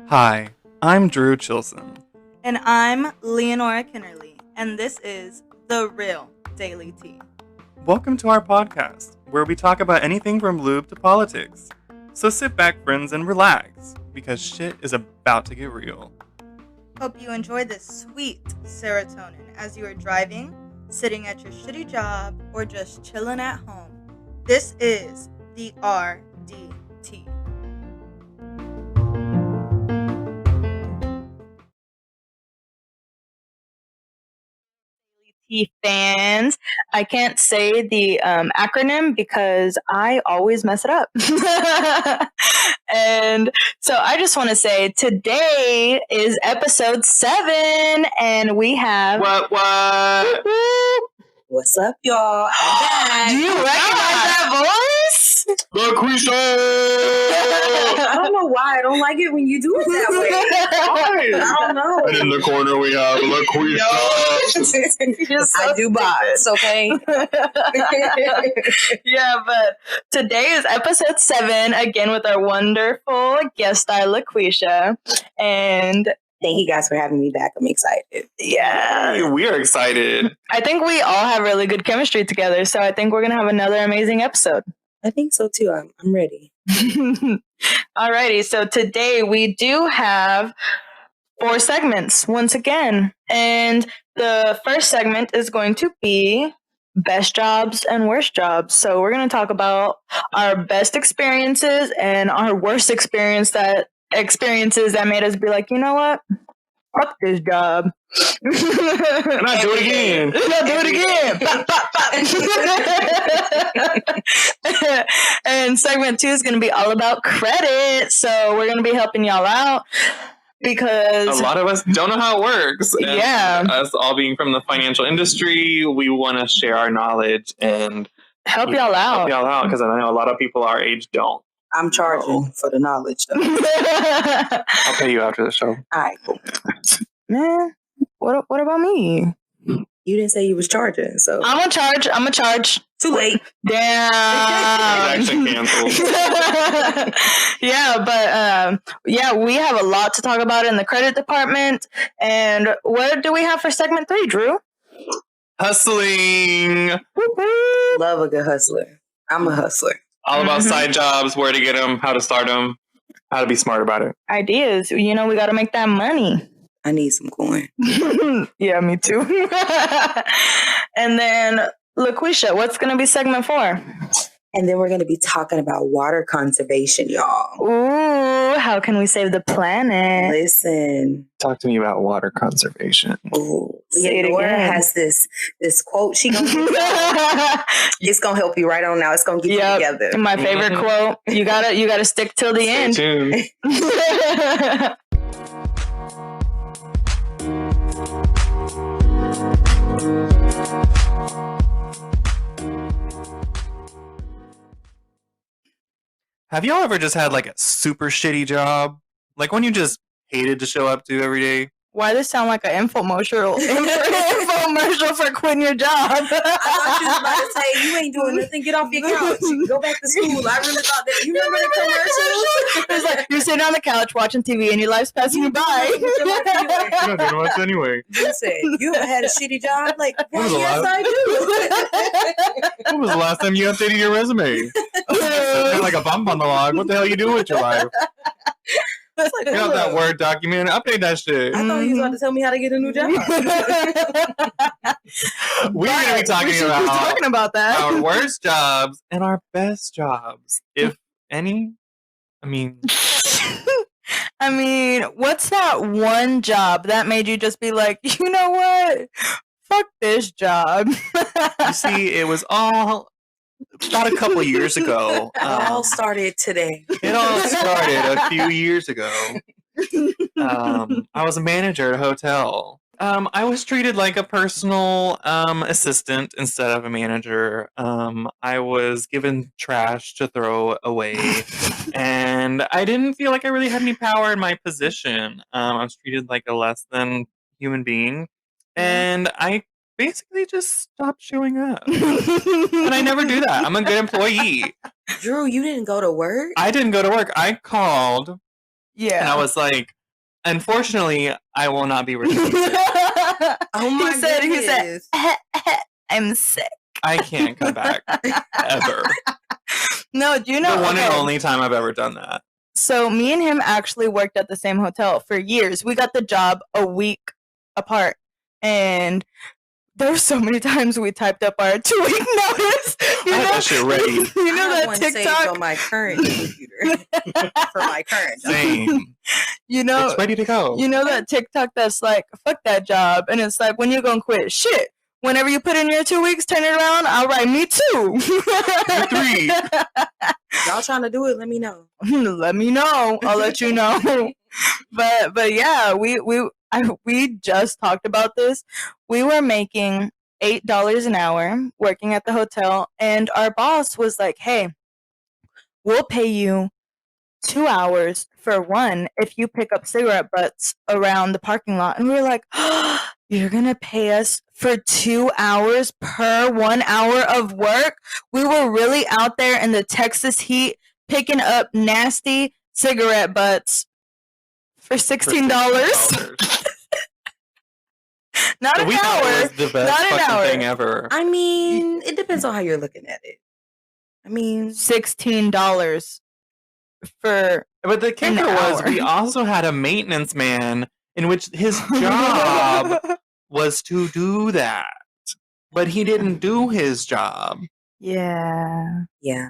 Hi, I'm Drew Chilson. And I'm Leanora Kennerly, and this is The Real Daily Tea. Welcome to our podcast, where we talk about anything from lube to politics. So sit back, friends, and relax, because shit is about to get real. Hope you enjoy this sweet serotonin as you are driving, sitting at your shitty job, or just chilling at home. This is the RDT. Fans, I can't say the acronym because I always mess it up. And so I just want to say today is episode 7 and we have What? What's up, y'all? I'm back. Do you recognize that voice? Laquisha! I don't know why. I don't like it when you do it that way. I don't know. And in the corner we have Laquisha. I do bots, okay? Yeah, but today is episode 7 again with our wonderful guest star Laquisha. And thank you guys for having me back. I'm excited. yeah, We are excited. I think we all have really good chemistry together, so I think we're gonna have another amazing episode. I think so too. I'm ready. Alrighty, so today we do have 4 segments once again, and the first segment is going to be best jobs and worst jobs. So we're going to talk about our best experiences and our worst experiences that made us be like, you know what? Fuck this job. And I do it again. And segment 2 is going to be all about credit. So we're going to be helping y'all out because A lot of us don't know how it works. And Yeah. Us all being from the financial industry, we want to share our knowledge and help y'all out. because I know a lot of people our age don't. I'm charging for the knowledge, though. I'll pay you after the show. All right, cool. Man, what about me? You didn't say you was charging, so I'm a charge. too late. Damn. Transaction canceled. Yeah, but we have a lot to talk about in the credit department. And what do we have for segment 3, Drew? Hustling. Love a good hustler. I'm a hustler. All about side jobs, where to get them, how to start them, how to be smart about it. Ideas. You know, we got to make that money. I need some coin. Yeah, me too. And then, Laquisha, what's going to be segment 4? And then we're going to be talking about water conservation, y'all. Ooh, how can we save the planet? Listen. Talk to me about water conservation. Ooh, Say it Leanora again. has this quote. She gonna it's gonna help you right on now. It's gonna get Yep. you together. My favorite quote. You gotta stick till the Stay end. tuned. Have y'all ever just had like a super shitty job? Like one you just hated to show up to every day? Why does this sound like an infomercial for quitting your job? I thought you was about to say you ain't doing nothing. Get off your couch. Go back to school. I really thought that. You remember the commercials? It's like you're sitting on the couch watching TV and your life's passing you by. You don't do much anyway. You said you ever had a shitty job? Like, well, was a yes, lot. I do. When was the last time you updated your resume? Got like a bump on the log. What the hell you doing with your life? It's like, Get out that look, Word document. Update that shit. I thought you was about to tell me how to get a new job. We're going to be We talking should be talking about that. our worst jobs and our best jobs, if any. I mean, What's that one job that made you just be like, you know what? Fuck this job. you see, it was all about a couple years ago. It all started today. It all started a few years ago. I was a manager at a hotel. I was treated like a personal assistant instead of a manager. I was given trash to throw away, and I didn't feel like I really had any power in my position. I was treated like a less than human being, and I basically just stopped showing up. And I never do that. I'm a good employee. Drew, you didn't go to work? I didn't go to work. I called Yeah. and I was like, Unfortunately, I will not be returning. Oh my He said, goodness. I'm sick. I can't come back ever. No, do you know? The one and okay. only time I've ever done that. So me and him actually worked at the same hotel for years. We got the job a week apart, and there were so many times we typed up our 2-week notice. I had that shit ready. You know I have that one saved TikTok on my current computer for my current job. Same. You know, It's ready to go. you know that TikTok that's like, fuck that job, and it's like, when you gonna quit? Shit. Whenever you put in your 2 weeks, turn it around. I'll write me too. 3. Y'all trying to do it? Let me know. Let me know. I'll let you know. But yeah, we just talked about this. We were making $8 an hour working at the hotel, and our boss was like, "Hey, we'll pay you 2 hours for one if you pick up cigarette butts around the parking lot." And we were like, oh, "You're gonna pay us for 2 hours per 1 hour of work?" We were really out there in the Texas heat picking up nasty cigarette butts for $16. Not So an we thought it hour. was the best Not an fucking hour. thing ever. I mean, it depends on how you're looking at it. I mean, $16 for But the kicker was hour. we also had a maintenance man in which his job was to do that. But he didn't do his job. Yeah. yeah.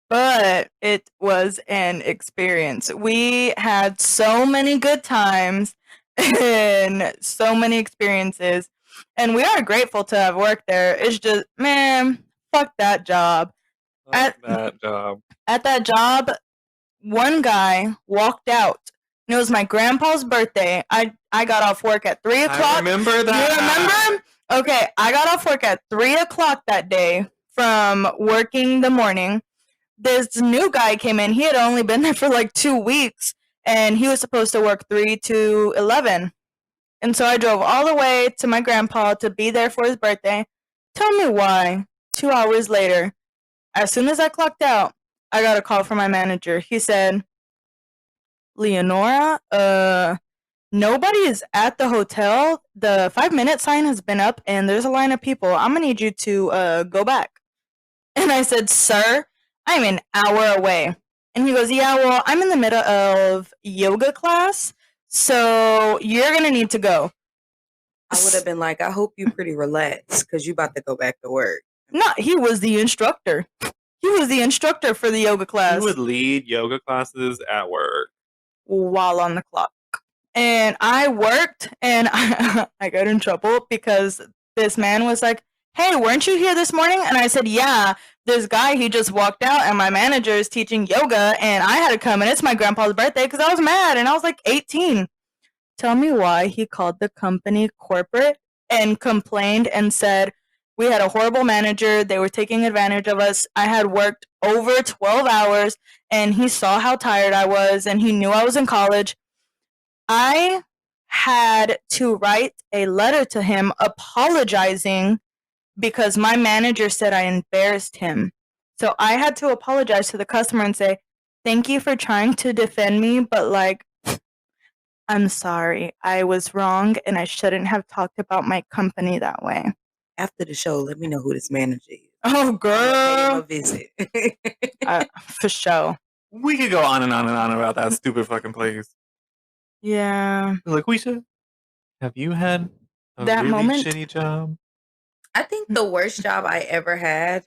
But it was an experience. We had so many good times and so many experiences. And we are grateful to have worked there. It's just, man, fuck that job. Fuck that job. At that job, one guy walked out. And it was my grandpa's birthday. I got off work at 3 o'clock. I remember that. You remember? Okay, I got off work at 3 o'clock that day from working the morning. This new guy came in. He had only been there for like 2 weeks, and he was supposed to work 3 to 11. And so I drove all the way to my grandpa to be there for his birthday. Tell me why, 2 hours later, as soon as I clocked out, I got a call from my manager. He said, "Leanora, nobody is at the hotel. The 5-minute sign has been up, and there's a line of people. I'm going to need you to go back." And I said, "Sir, I'm an hour away." And he goes, "Yeah, well, I'm in the middle of yoga class, so you're going to need to go." I would have been like, I hope you pretty relaxed because you about to go back to work. No, he was the instructor. He was the instructor for the yoga class. He would lead yoga classes at work. While on the clock. And I worked, and I got in trouble because this man was like, "Hey, weren't you here this morning?" And I said, "Yeah, this guy, he just walked out, and my manager is teaching yoga, and I had to come, and it's my grandpa's birthday," because I was mad, and I was like 18. Tell me why he called the company corporate and complained and said, "We had a horrible manager. They were taking advantage of us. I had worked over 12 hours, and he saw how tired I was, and he knew I was in college." I had to write a letter to him apologizing because my manager said I embarrassed him. So I had to apologize to the customer and say, "Thank you for trying to defend me, but like, I'm sorry. I was wrong, and I shouldn't have talked about my company that way." After the show, let me know who this manager is. Oh, I'm gonna pay him a girl. visit. For sure. We could go on and on and on about that stupid fucking place. Yeah. Laquisha, have you had a That really moment? shitty job? I think the worst job I ever had,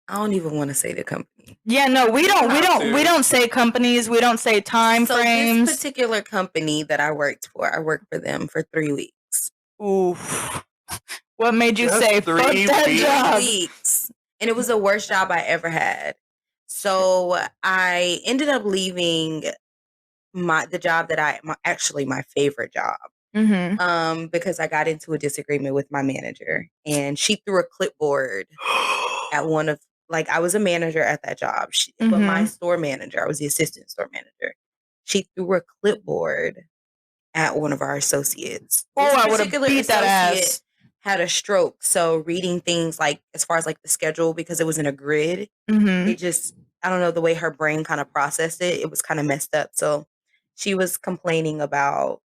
I don't even want to say the company. Yeah, no, we have to. don't say companies, we don't say time So frames. this particular company that I worked for them for 3 weeks. Oof. What made you Just say fuck 3 that weeks? job? 3 weeks. And it was the worst job I ever had. So I ended up leaving the job that my favorite job. Mm-hmm. Because I got into a disagreement with my manager, and she threw a clipboard at one of, like, I was a manager at that job, but my store manager, I was the assistant store manager. She threw a clipboard at one of our associates. Oh, This I would have particular beat that associate ass. had a stroke, so reading things like as far as like the schedule, because it was in a grid, Mm-hmm. it just, I don't know, the way her brain kind of processed it, it was kind of messed up. So she was complaining about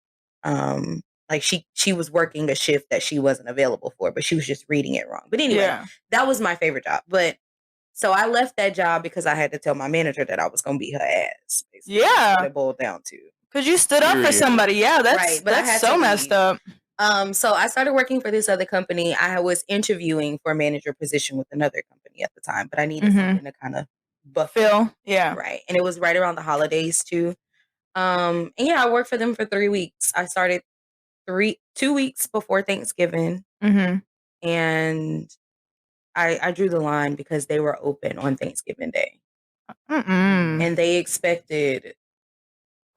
like she was working a shift that she wasn't available for, but she was just reading it wrong. But anyway, that was my favorite job. But so I left that job because I had to tell my manager that I was going to beat her ass. Basically. Yeah. That's what it boiled down to. Because you stood up for somebody. Yeah, that's right, but that's so messed up. So I started working for this other company. I was interviewing for a manager position with another company at the time, but I needed something to kind of fill. Yeah. Right. And it was right around the holidays too. And yeah, I worked for them for 3 weeks. I started 2 weeks before Thanksgiving. And I drew the line because they were open on Thanksgiving Day. And they expected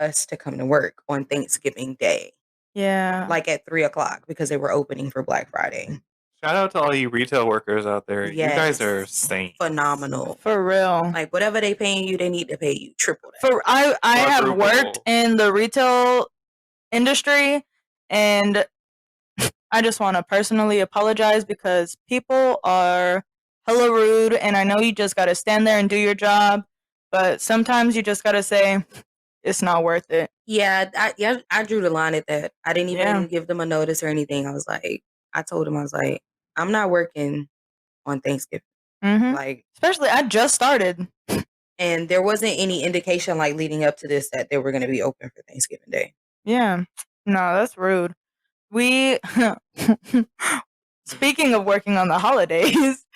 us to come to work on Thanksgiving Day. Yeah. Like at 3:00 because they were opening for Black Friday. Shout out to all you retail workers out there. Yes. You guys are saints. Phenomenal. For real. Like whatever they paying you, they need to pay you triple that. For I have worked in the retail industry, and I just want to personally apologize because people are hella rude, and I know you just got to stand there and do your job, but sometimes you just got to say it's not worth it. Yeah, I drew the line at that. I didn't even give them a notice or anything. I told them, I'm not working on Thanksgiving. Like, especially I just started. And there wasn't any indication like leading up to this that they were going to be open for Thanksgiving Day. Yeah. No, that's rude. We, speaking of working on the holidays,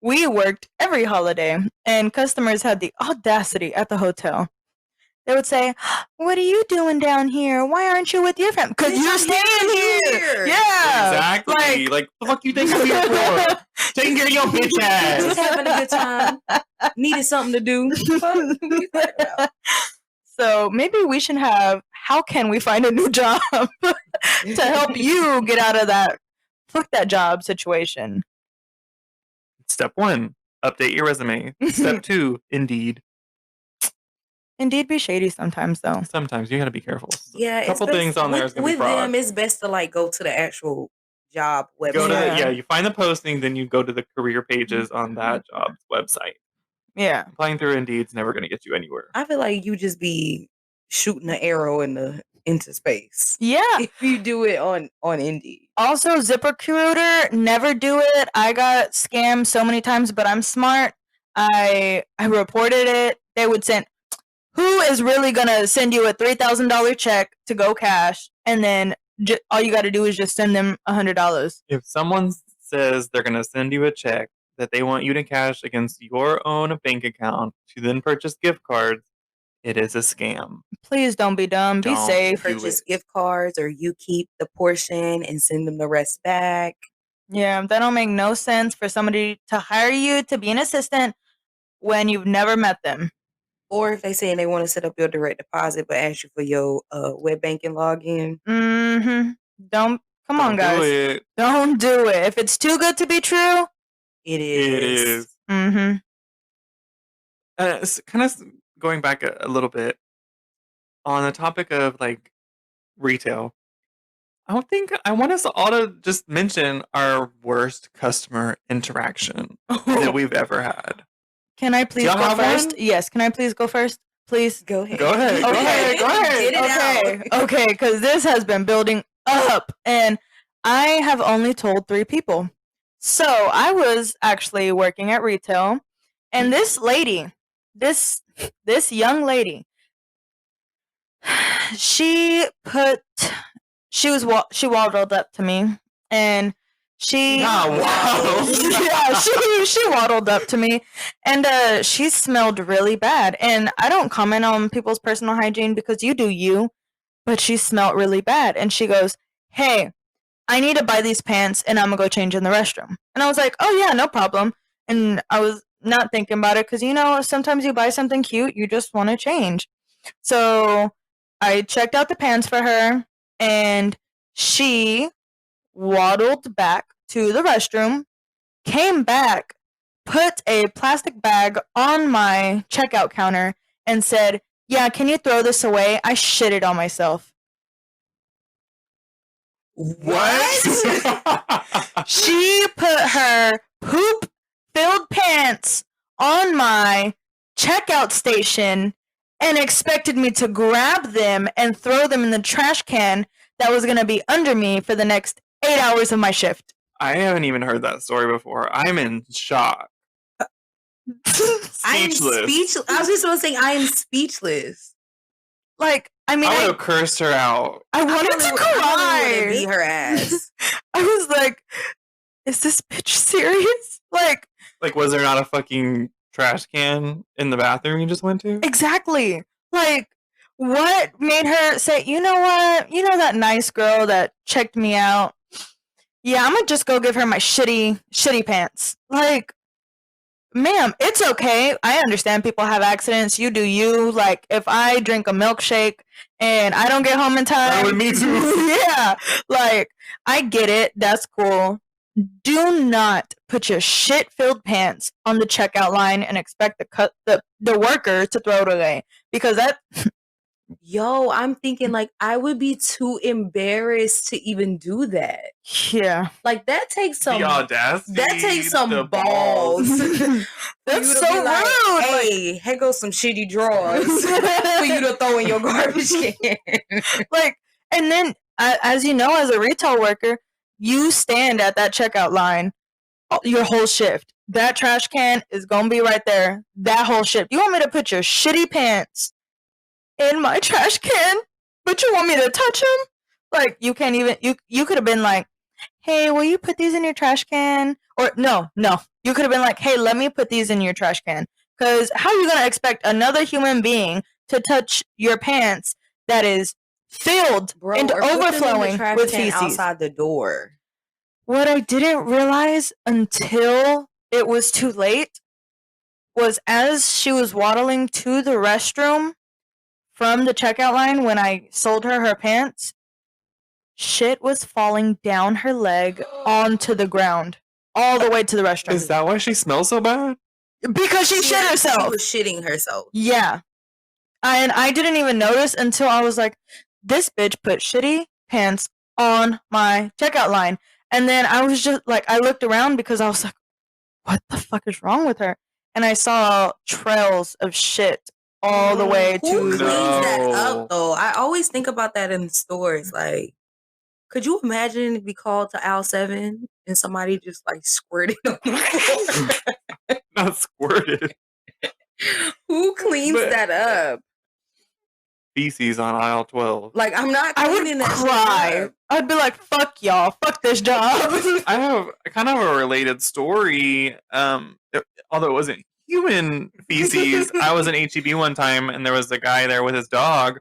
we worked every holiday, and customers had the audacity at the hotel. They would say, "What are you doing down here? Why aren't you with your family? Because you're staying here." Yeah, exactly. Like the fuck you think I'm here for? Taking care of your bitch ass. Just having a good time. Needed something to do. So maybe we should have. How can we find a new job to help you get out of that fuck that job situation? Step 1, update your resume. Step 2, Indeed. Indeed be shady sometimes, though. Sometimes you gotta be careful. Yeah, a couple things on there is gonna be fraud. With them, it's best to like go to the actual job website. Go to you find the posting, then you go to the career pages on that job's website. Yeah, applying through Indeed's never gonna get you anywhere. I feel like you just be shooting an arrow into space. Yeah, if you do it on Indeed. Also, ZipRecruiter, never do it. I got scammed so many times, but I'm smart. I reported it. They would send. Who is really gonna send you a $3,000 check to go cash, and then all you got to do is just send them $100? If someone says they're gonna send you a check that they want you to cash against your own bank account to then purchase gift cards, it is a scam. Please don't be dumb. Be safe. Purchase gift cards, or you keep the portion and send them the rest back. Yeah, that don't make no sense for somebody to hire you to be an assistant when you've never met them. Or if they say they want to set up your direct deposit but ask you for your web banking login. Don't guys. Don't do it. If it's too good to be true, it is. It's kind of going back a little bit on the topic of like retail. I want us all to just mention our worst customer interaction that we've ever had. Can I please go first? Yes. Can I please go first? Please go ahead. Go ahead. Okay. Go ahead. Get it out. Okay. Because this has been building up, and I have only told 3 people. So I was actually working at retail, and this lady, this young lady, she waddled up to me, and she waddled up to me, and she smelled really bad. And I don't comment on people's personal hygiene because you do you, but she smelled really bad. And she goes, "Hey, I need to buy these pants, and I'm gonna go change in the restroom." And I was like, "Oh yeah, no problem." And I was not thinking about it because sometimes you buy something cute, you just want to change. So I checked out the pants for her, and she waddled back to the restroom, came back, put a plastic bag on my checkout counter, and said, "Yeah, can you throw this away? I shit it on myself." What? She put her poop-filled pants on my checkout station and expected me to grab them and throw them in the trash can that was going to be under me for the next 8 hours of my shift. I haven't even heard that story before. I'm in shock. I am speechless. I was just going to say, I am speechless. Like, I mean, I would have cursed her out. I wanted to cry. I beat her ass. I was like, is this bitch serious? Like, was there not a fucking trash can in the bathroom you just went to? Exactly. Like, what made her say, you know what? You know that nice girl that checked me out? Yeah, I'm gonna just go give her my shitty pants. Like, ma'am, it's okay. I understand people have accidents. You do you. Like, if I drink a milkshake and I don't get home in time. That would me too. Yeah. Like, I get it. That's cool. Do not put your shit-filled pants on the checkout line and expect the worker to throw it away. Because that... Yo, I'm thinking, like, I would be too embarrassed to even do that. Yeah. Like, that takes some... The audacity. That takes some balls. That's so rude. Hey, here goes some shitty drawers for you to throw in your garbage can. Like, and then, as you know, as a retail worker, you stand at that checkout line your whole shift. That trash can is gonna be right there. That whole shift. You want me to put your shitty pants in my trash can, but you want me to touch them? Like, you can't even. You could have been like, "Hey, will you put these in your trash can?" Or no. You could have been like, "Hey, let me put these in your trash can." Because how are you gonna expect another human being to touch your pants that is filled and overflowing with feces outside the door? What I didn't realize until it was too late was as she was waddling to the restroom from the checkout line when I sold her pants, shit was falling down her leg onto the ground all the way to the restroom. Is that why she smells so bad? Because she shit herself. She was shitting herself. Yeah. And I didn't even notice until I was like, this bitch put shitty pants on my checkout line. And then I was just like, I looked around because I was like, what the fuck is wrong with her? And I saw trails of shit all the way to... Who cleans that up, though? I always think about that in stores. Like, could you imagine if we called to aisle 7 and somebody just, like, squirted on the floor? Not squirted. Who cleans that up? Feces on aisle 12. Like, I'm not cleaning that. I would cry. I'd be like, fuck y'all. Fuck this job. I have kind of a related story. Although it wasn't human feces. I was in HEB one time and there was a guy there with his dog.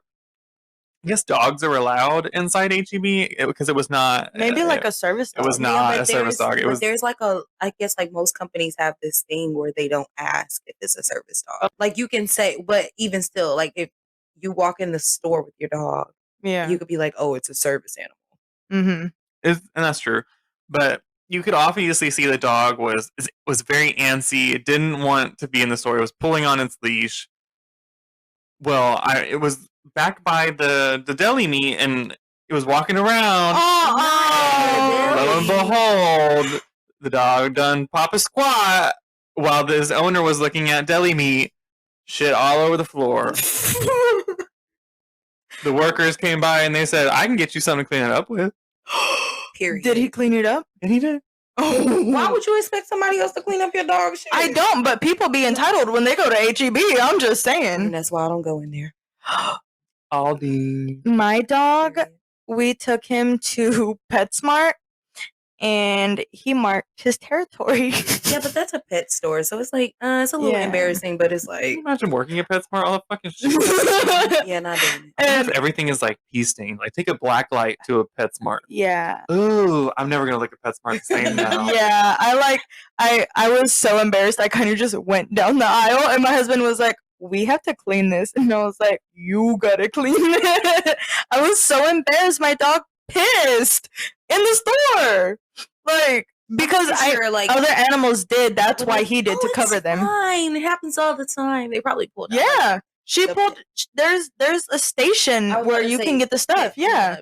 I guess dogs are allowed inside HEB because it was not... Maybe like a service dog. It was not a service dog. It was... There's like I guess like most companies have this thing where they don't ask if it's a service dog. Like you can say, but even still, like if you walk in the store with your dog, you could be like, oh, it's a service animal. Mm-hmm. And that's true. But you could obviously see the dog was very antsy. It didn't want to be in the store. It was pulling on its leash. Well, it was back by the deli meat, and it was walking around. Lo and behold, the dog done pop a squat while his owner was looking at deli meat. Shit all over the floor. The workers came by and they said, I can get you something to clean it up with. Period. Did he clean it up? And he did. Why would you expect somebody else to clean up your dog shit? I don't, but people be entitled when they go to HEB. I'm just saying. And that's why I don't go in there. Aldi. My dog, we took him to PetSmart and he marked his territory. Yeah, but that's a pet store, so it's like it's a little embarrassing, but it's like, imagine working at PetSmart, all the fucking shit. Yeah, not doing it. And everything is like pea stained. Like take a black light to a PetSmart. Yeah. Ooh, I'm never gonna look at PetSmart the same now. Yeah, I was so embarrassed. I kind of just went down the aisle, and my husband was like, "We have to clean this," and I was like, "You gotta clean it." I was so embarrassed. My dog pissed in the store, like because other animals did. That's why he did to cover them. Fine, it happens all the time. They probably pulled. Yeah, she pulled. There's a station where you can get the stuff. Yeah.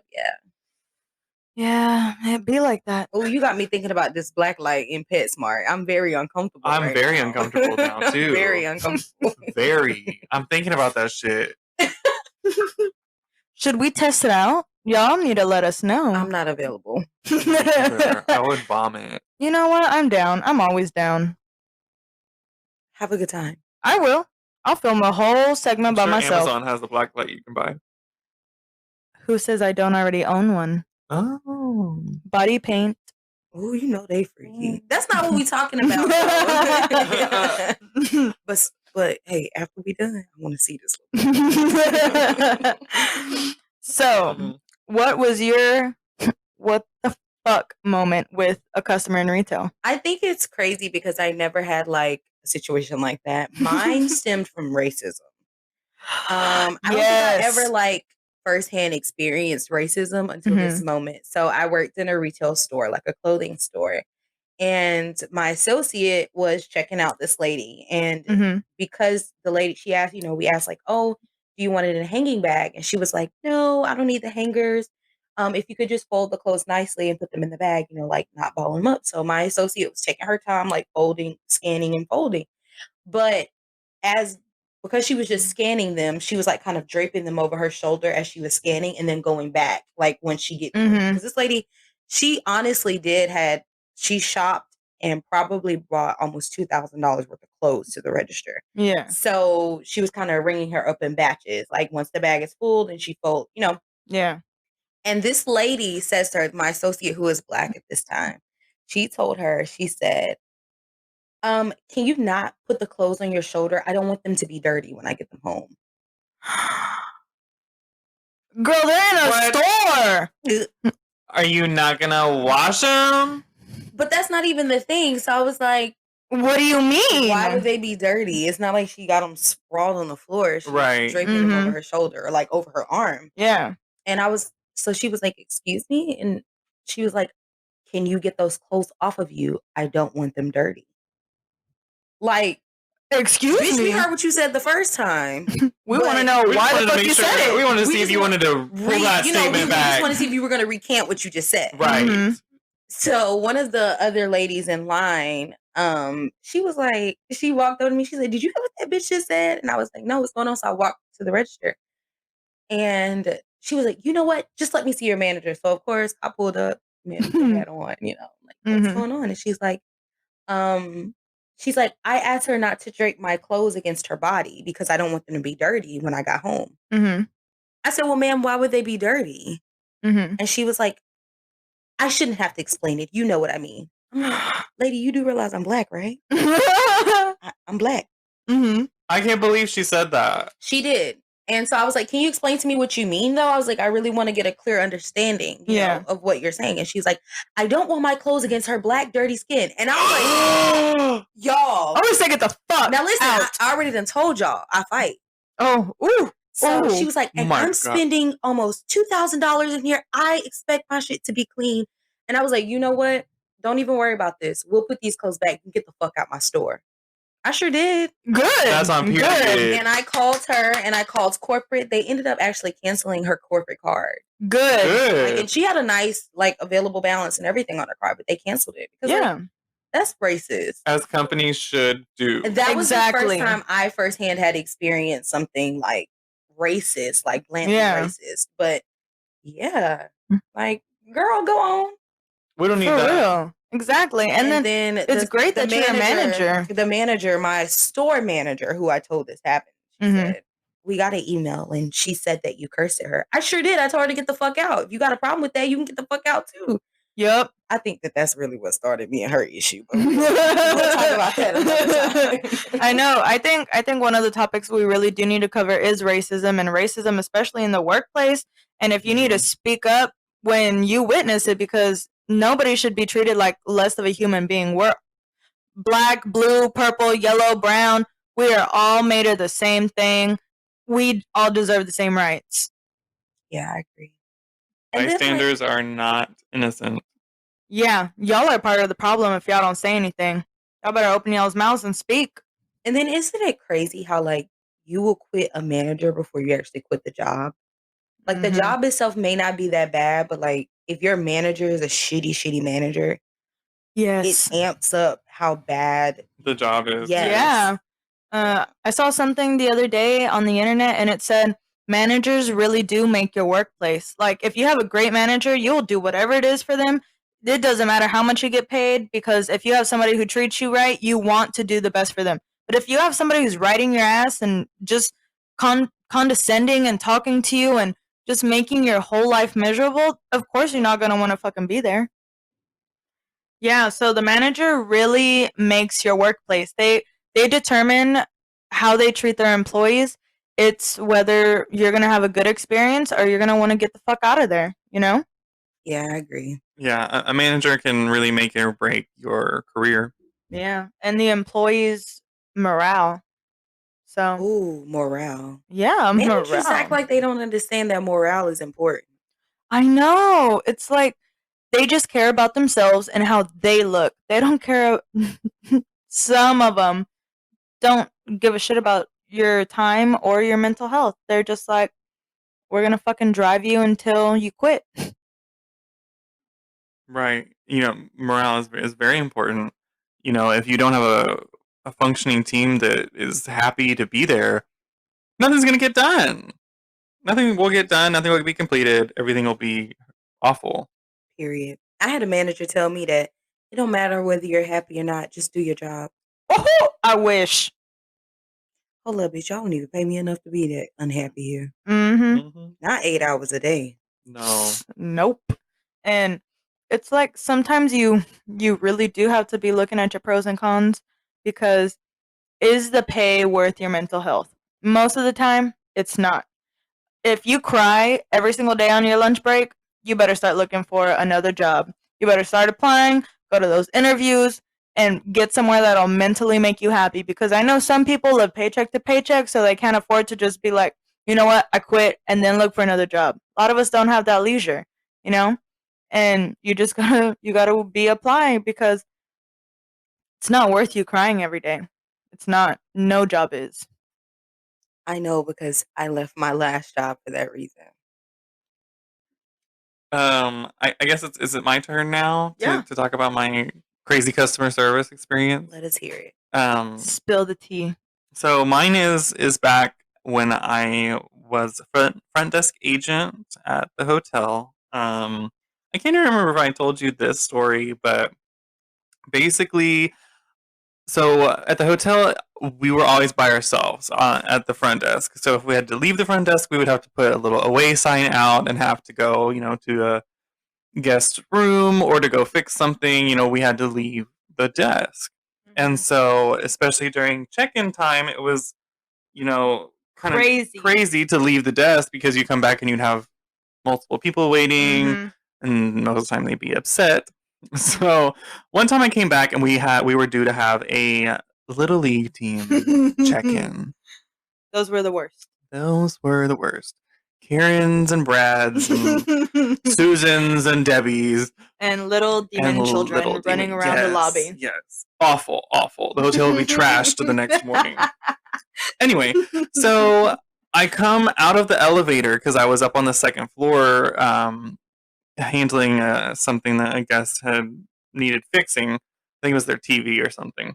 Yeah, it be like that. Oh, you got me thinking about this black light in PetSmart. I'm very uncomfortable. I'm right very now. uncomfortable now, too. Very uncomfortable. Very. I'm thinking about that shit. Should we test it out? Y'all need to let us know. I'm not available. I would vomit. You know what? I'm down. I'm always down. Have a good time. I will. I'll film a whole segment by sure myself. Amazon has the black light you can buy. Who says I don't already own one? Oh. Body paint. Oh, you know they freaky. That's not what we talking about. Though. but hey, after we done, I want to see this. So, what was your what the fuck moment with a customer in retail? I think it's crazy because I never had like a situation like that. Mine stemmed from racism. I don't think I ever like firsthand experienced racism until this moment. So I worked in a retail store, like a clothing store. And my associate was checking out this lady. And because the lady, she asked, we asked like, oh, do you want it in a hanging bag? And she was like, no, I don't need the hangers. If you could just fold the clothes nicely and put them in the bag, like not ball them up. So my associate was taking her time, like folding, scanning and folding. But because she was just scanning them, she was like kind of draping them over her shoulder as she was scanning and then going back, like when she gets, because this lady, she honestly she shopped and probably brought almost $2,000 worth of clothes to the register. Yeah. So she was kind of ringing her up in batches. Like once the bag is full, then she fold, Yeah. And this lady says to her, my associate who is black at this time, she told her, she said, can you not put the clothes on your shoulder? I don't want them to be dirty when I get them home. Girl, they're in a store. Are you not gonna wash them? But that's not even the thing. So I was like, what do you mean? Why would they be dirty? It's not like she got them sprawled on the floor. She was draping them over her shoulder or like over her arm. Yeah. And so she was like, excuse me? And she was like, can you get those clothes off of you? I don't want them dirty. Like, excuse me? We heard what you said the first time. We want to know why the fuck you said it. We want to see if you wanted to pull that statement back. We just want to see if you were going to recant what you just said. Right. So one of the other ladies in line, she was like, she walked over to me. She said, did you hear what that bitch just said? And I was like, no, what's going on? So I walked to the register. And she was like, you know what? Just let me see your manager. So of course I pulled up, manager hat on, like, what's going on? And she's like, I asked her not to drape my clothes against her body because I don't want them to be dirty when I got home. I said, well, ma'am, why would they be dirty? And she was like, I shouldn't have to explain it. You know what I mean. I'm like, lady, you do realize I'm black, right? I'm black. I can't believe she said that. She did. And so I was like, can you explain to me what you mean, though? I was like, I really want to get a clear understanding of what you're saying. And she's like, I don't want my clothes against her black, dirty skin. And I was like, y'all. I'm going to say get the fuck Now listen, out. I already done told y'all I fight. Oh, ooh. So she was like, and I'm spending almost $2,000 in here. I expect my shit to be clean. And I was like, you know what? Don't even worry about this. We'll put these clothes back and get the fuck out my store. I sure did. Good. That's on period. Good. And I called her and I called corporate. They ended up actually canceling her corporate card. Good. Like, and she had a nice, like, available balance and everything on her card, but they canceled it. Because, like, that's racist. As companies should do. That was the first time I firsthand had experienced something like racist, like blatantly racist. But yeah, like, girl, go on. We don't need that. Real. Exactly. And then it's great that you're a manager. The manager, my store manager, who I told this happened, she said, we got an email and she said that you cursed at her. I sure did. I told her to get the fuck out. If you got a problem with that, you can get the fuck out too. Yep. I think that's really what started me and her issue. But we'll talk about that another time. I know. I think one of the topics we really do need to cover is racism, and racism, especially in the workplace. And if you need to speak up when you witness it, because nobody should be treated like less of a human being. We're black, blue, purple, yellow, brown. We are all made of the same thing. We all deserve the same rights. Yeah, I agree. Bystanders are not innocent. Yeah, y'all are part of the problem if y'all don't say anything. Y'all better open y'all's mouths and speak. And then isn't it crazy how, like, you will quit a manager before you actually quit the job? Like the job itself may not be that bad, but like if your manager is a shitty manager, yes, it amps up how bad the job is. Yes. Yeah. I saw something the other day on the internet and it said managers really do make your workplace. Like if you have a great manager, you'll do whatever it is for them. It doesn't matter how much you get paid, because if you have somebody who treats you right, you want to do the best for them. But if you have somebody who's riding your ass and just condescending and talking to you and just making your whole life miserable, of course you're not going to want to fucking be there. Yeah, so the manager really makes your workplace. They determine how they treat their employees. It's whether you're going to have a good experience or you're going to want to get the fuck out of there, you know? Yeah, I agree. Yeah, a manager can really make or break your career. Yeah, and the employees' morale. So, Ooh, morale. yeah, Managers morale. act like they don't understand that morale is important. I know. It's like they just care about themselves and how they look. They don't care. Some of them don't give a shit about your time or your mental health. They're just like, we're going to fucking drive you until you quit. Right. Morale is very important. If you don't have a functioning team that is happy to be there, nothing's going to get done. Nothing will get done. Nothing will be completed. Everything will be awful. Period. I had a manager tell me that it don't matter whether you're happy or not, just do your job. Oh, I wish. Hold up, bitch. Y'all don't even pay me enough to be that unhappy here. Mm-hmm. Not 8 hours a day. No. Nope. And it's like sometimes you really do have to be looking at your pros and cons, because is the pay worth your mental health? Most of the time, it's not. If you cry every single day on your lunch break, you better start looking for another job. You better start applying, go to those interviews, and get somewhere that'll mentally make you happy. Because I know some people live paycheck to paycheck, so they can't afford to just be like, you know what, I quit and then look for another job. A lot of us don't have that leisure, you know? And you just gotta be applying, because it's not worth you crying every day. It's not. No job is. I know, because I left my last job for that reason. I guess is it my turn now Yeah. to talk about my crazy customer service experience? Let us hear it. Spill the tea. So mine is back when I was a front desk agent at the hotel. I can't remember if I told you this story, but basically, so at the hotel, we were always by ourselves at the front desk. So if we had to leave the front desk, we would have to put a little away sign out and have to go, to a guest room or to go fix something. We had to leave the desk. And so, especially during check-in time, it was, kind of crazy to leave the desk, because you come back and you'd have multiple people waiting, and most of the time they'd be upset. So one time I came back and we were due to have a little league team check-in. Those were the worst. Those were the worst. Karens and Brads and Susans and Debbies. And little demon children running around the lobby. Yes. Awful, awful. The hotel would be trashed the next morning. Anyway, so I come out of the elevator because I was up on the second floor handling something that I guess had needed fixing. I think it was their TV or something.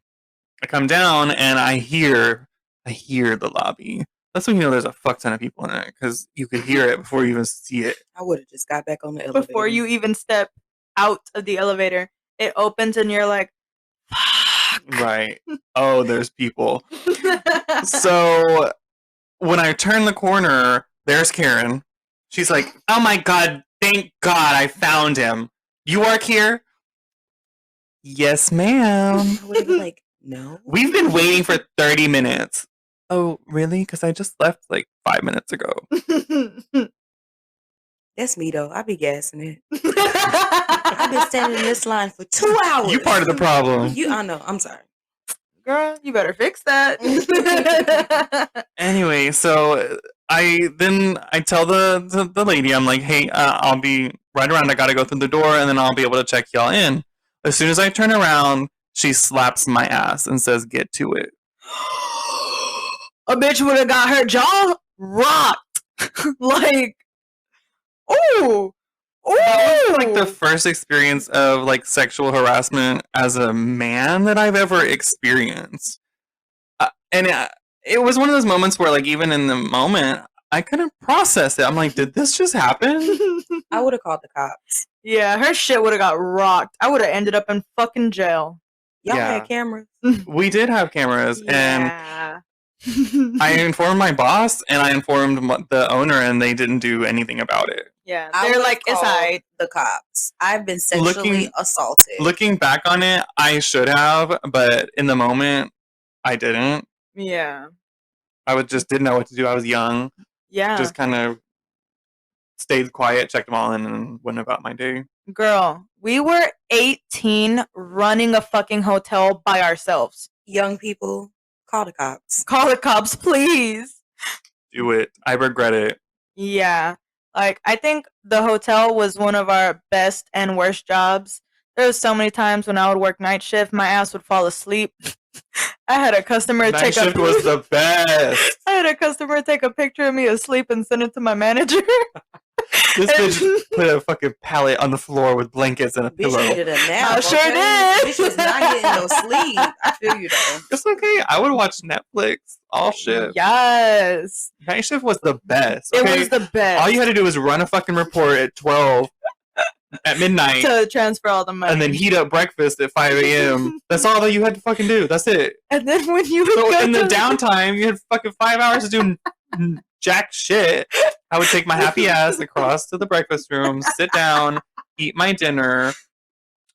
I come down and I hear the lobby. That's when you know there's a fuck ton of people in it, because you could hear it before you even see it. I would have just got back on the elevator. Before you even step out of the elevator, it opens and you're like, fuck. Right. Oh, there's people. So when I turn the corner, there's Karen. She's like, oh my God, thank God I found him. You work here? Yes, ma'am. I would have been like, no. We've been waiting for 30 minutes. Oh, really? Because I just left like 5 minutes ago. That's me, though. I be gassing it. I've been standing in this line for 2 hours. You part of the problem. I know. I'm sorry. Girl, you better fix that. Anyway, so I tell the lady, I'm like, hey, I'll be right around. I got to go through the door, and then I'll be able to check y'all in. As soon as I turn around, she slaps my ass and says, get to it. A bitch would have got her jaw rocked. Like, Ooh. That was like the first experience of like sexual harassment as a man that I've ever experienced. And it was one of those moments where like even in the moment I couldn't process it. I'm like, did this just happen? I would have called the cops. Yeah, her shit would have got rocked. I would have ended up in fucking jail. Y'all Yeah. had cameras. We did have cameras, and Yeah. I informed my boss and I informed the owner, and they didn't do anything about it. Yeah, I they're would've like, it's called alright. the cops. I've been sexually assaulted. Looking back on it, I should have, but in the moment, I didn't. Yeah. I just didn't know what to do. I was young. Yeah. Just kind of stayed quiet, checked them all in, and went about my day. Girl, we were 18 running a fucking hotel by ourselves. Young people, call the cops. Call the cops, please. Do it. I regret it. Yeah. Like, I think the hotel was one of our best and worst jobs. There was so many times when I would work night shift, my ass would fall asleep. I had a customer Night take shift was the best. I had a customer take a picture of me asleep and send it to my manager. This bitch put a fucking pallet on the floor with blankets and a Bitch pillow. needed a nap. I sure did. Bitch was not getting no sleep. I feel you though. It's okay. I would watch Netflix all shit. Yes. Night shift was the best. It Okay? was the best. All you had to do was run a fucking report at 12 at midnight to transfer all the money. and then heat up breakfast at 5 a.m. That's all that you had to fucking do. That's it. And then when you would So go in the to downtime, you had fucking 5 hours to do jack shit. I would take my happy ass across to the breakfast room, sit down, eat my dinner,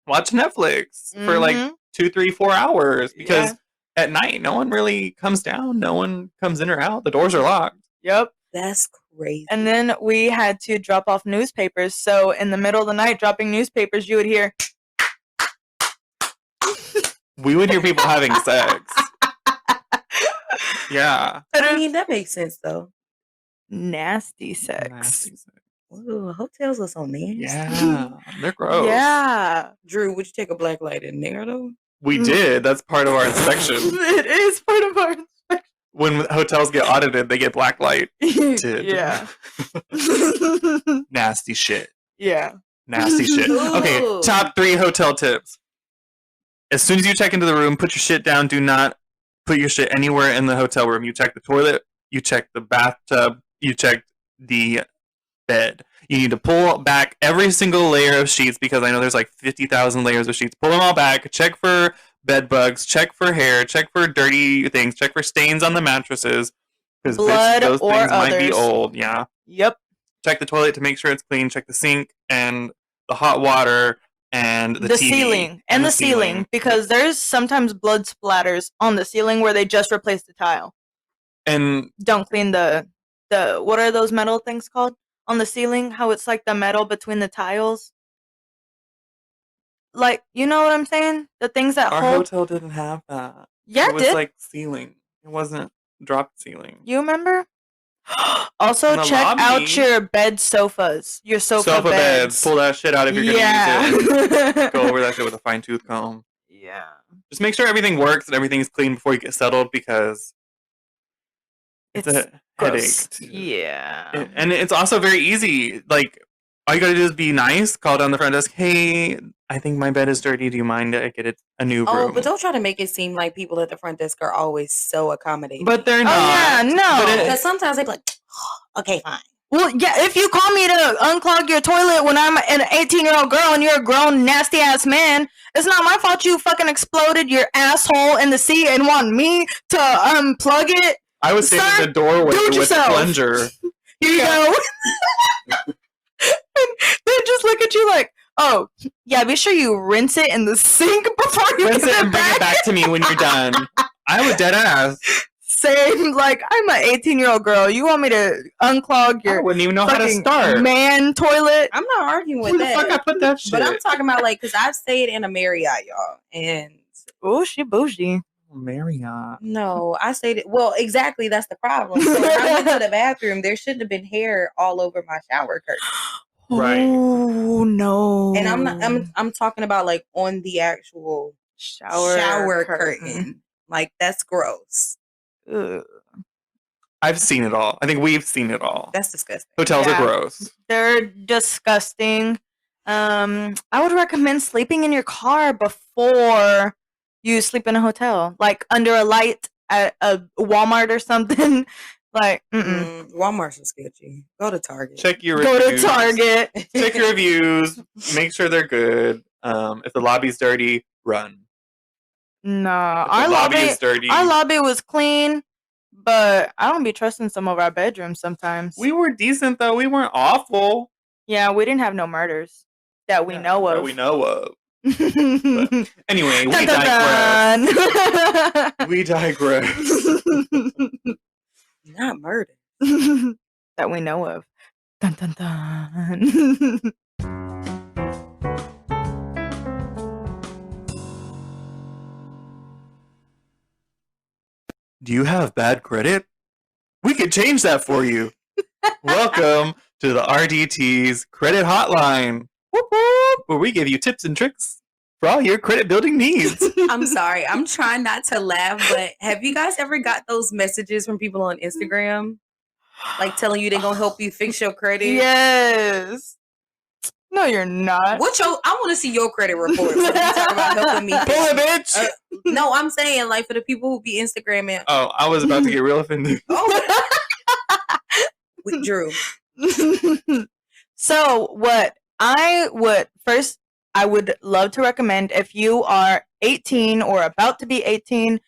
watch Netflix for like 2, 3, 4 hours because at night no one really comes down, no one comes in or out. The doors are locked. Yep. That's crazy. And then we had to drop off newspapers. So in the middle of the night, dropping newspapers, you would hear. We would hear people having sex. Yeah. I mean, that makes sense though. Nasty sex. Nasty sex. Ooh, hotels are so nasty. Yeah. They're gross. Yeah. Drew, would you take a black light in there though? We did. That's part of our inspection. It is part of our inspection. When hotels get audited, they get black light. Yeah. Nasty shit. Yeah. Nasty shit. Okay, Ooh. top 3 hotel tips. As soon as you check into the room, put your shit down. Do not put your shit anywhere in the hotel room. You check the toilet, you check the bathtub, you check the bed. You need to pull back every single layer of sheets because I know there's like 50,000 layers of sheets. Pull them all back. Check for bed bugs. Check for hair. Check for dirty things. Check for stains on the mattresses. Because Blood those or things might be others. old. Yeah. Yep. Check the toilet to make sure it's clean. Check the sink and the hot water and the TV. Ceiling and the ceiling because there's sometimes blood splatters on the ceiling where they just replaced the tile. And Don't clean the what are those metal things called on the ceiling? How it's like the metal between the tiles. Like, you know what I'm saying? The things that our hold. hotel didn't have that. Yeah, it it was did. like ceiling. It wasn't dropped ceiling. You remember? Also, In the check lobby. out your bed sofas. Your sofa beds. Pull that shit out if you're gonna use it. Go over that shit with a fine tooth comb. Yeah. Just make sure everything works and everything's clean before you get settled because it's a gross. headache. Yeah. And it's also very easy. Like all you gotta do is be nice. Call down the front desk. Hey, I think my bed is dirty. Do you mind I get a new room? Oh, but don't try to make it seem like people at the front desk are always so accommodating. But they're not. Oh, yeah, no. But because sometimes they be like, okay, fine. Well, yeah, if you call me to unclog your toilet when I'm an 18-year-old girl and you're a grown, nasty-ass man, it's not my fault you fucking exploded your asshole in the sea and want me to unplug it. I was standing Sir, in the doorway do it with a yourself. plunger. Here you go. And they just look at you like, oh, yeah, be sure you rinse it in the sink before you Rinse give it and bring back. it back to me when you're done. I was dead ass. Same, like, I'm an 18-year-old girl. You want me to unclog I your wouldn't even know how to fucking start. man toilet? I'm not arguing with Who the fuck I that. put that shit? But I'm talking about like, because I've stayed in a Marriott, y'all. And Oh, she bougie. Marriott. no, I stayed, well, exactly. That's the problem. So when I went to the bathroom, there shouldn't have been hair all over my shower curtain. Right. Oh, no. And I'm talking about like on the actual shower curtain. Like that's gross. Ugh. I've seen it all. I think we've seen it all. That's disgusting. Hotels Yeah. are gross. They're disgusting. I would recommend sleeping in your car before you sleep in a hotel, like under a light at a Walmart or something. Like, Walmart's so sketchy. Go to Target. Check your go reviews. to Target. Check your reviews. Make sure they're good. If the lobby's dirty, run. No, If the lobby is dirty. Our lobby was clean, but I don't be trusting some of our bedrooms sometimes. We were decent though. We weren't awful. Yeah, we didn't have no murders that we know of. That we know of. But anyway, we Dun, dun, digress. dun. We digress. Not murder. That we know of. Dun, dun, dun. Do you have bad credit? We could change that for you. Welcome to the RDT's Credit Hotline, whoop, whoop, where we give you tips and tricks for all your credit building needs. I'm sorry. I'm trying not to laugh, but have you guys ever got those messages from people on Instagram? Like telling you they're going to help you fix your credit? Yes. No, you're not. I want to see your credit report. When you talk about helping me. Pull it, bitch! No, I'm saying like for the people who be Instagramming. Oh, I was about to get real offended. With Drew. So what I would love to recommend, if you are 18 or about to be 18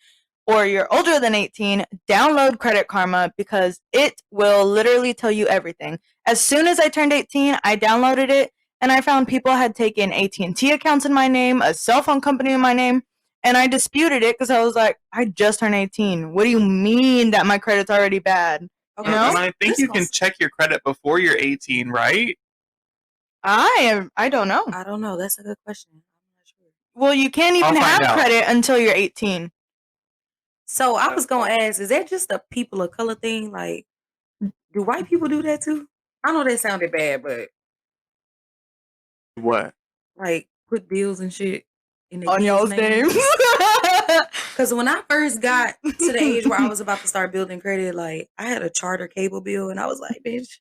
or you're older than 18, download Credit Karma because it will literally tell you everything. As soon as I turned 18, I downloaded it and I found people had taken AT&T accounts in my name, a cell phone company in my name, and I disputed it because I was like, I just turned 18. What do you mean that my credit's already bad? Okay. You know? And I think you can check your credit before you're 18, right? I don't know. I don't know. That's a good question. I'm not sure. Well, you can't even I'll have find out. credit until you're 18. So I was going to ask, is that just a people of color thing? Like, do white people do that too? I know that sounded bad, but What? like put bills and shit in their On kids' y'all's names. Because when I first got to the age where I was about to start building credit, like I had a charter cable bill, and I was like, "Bitch,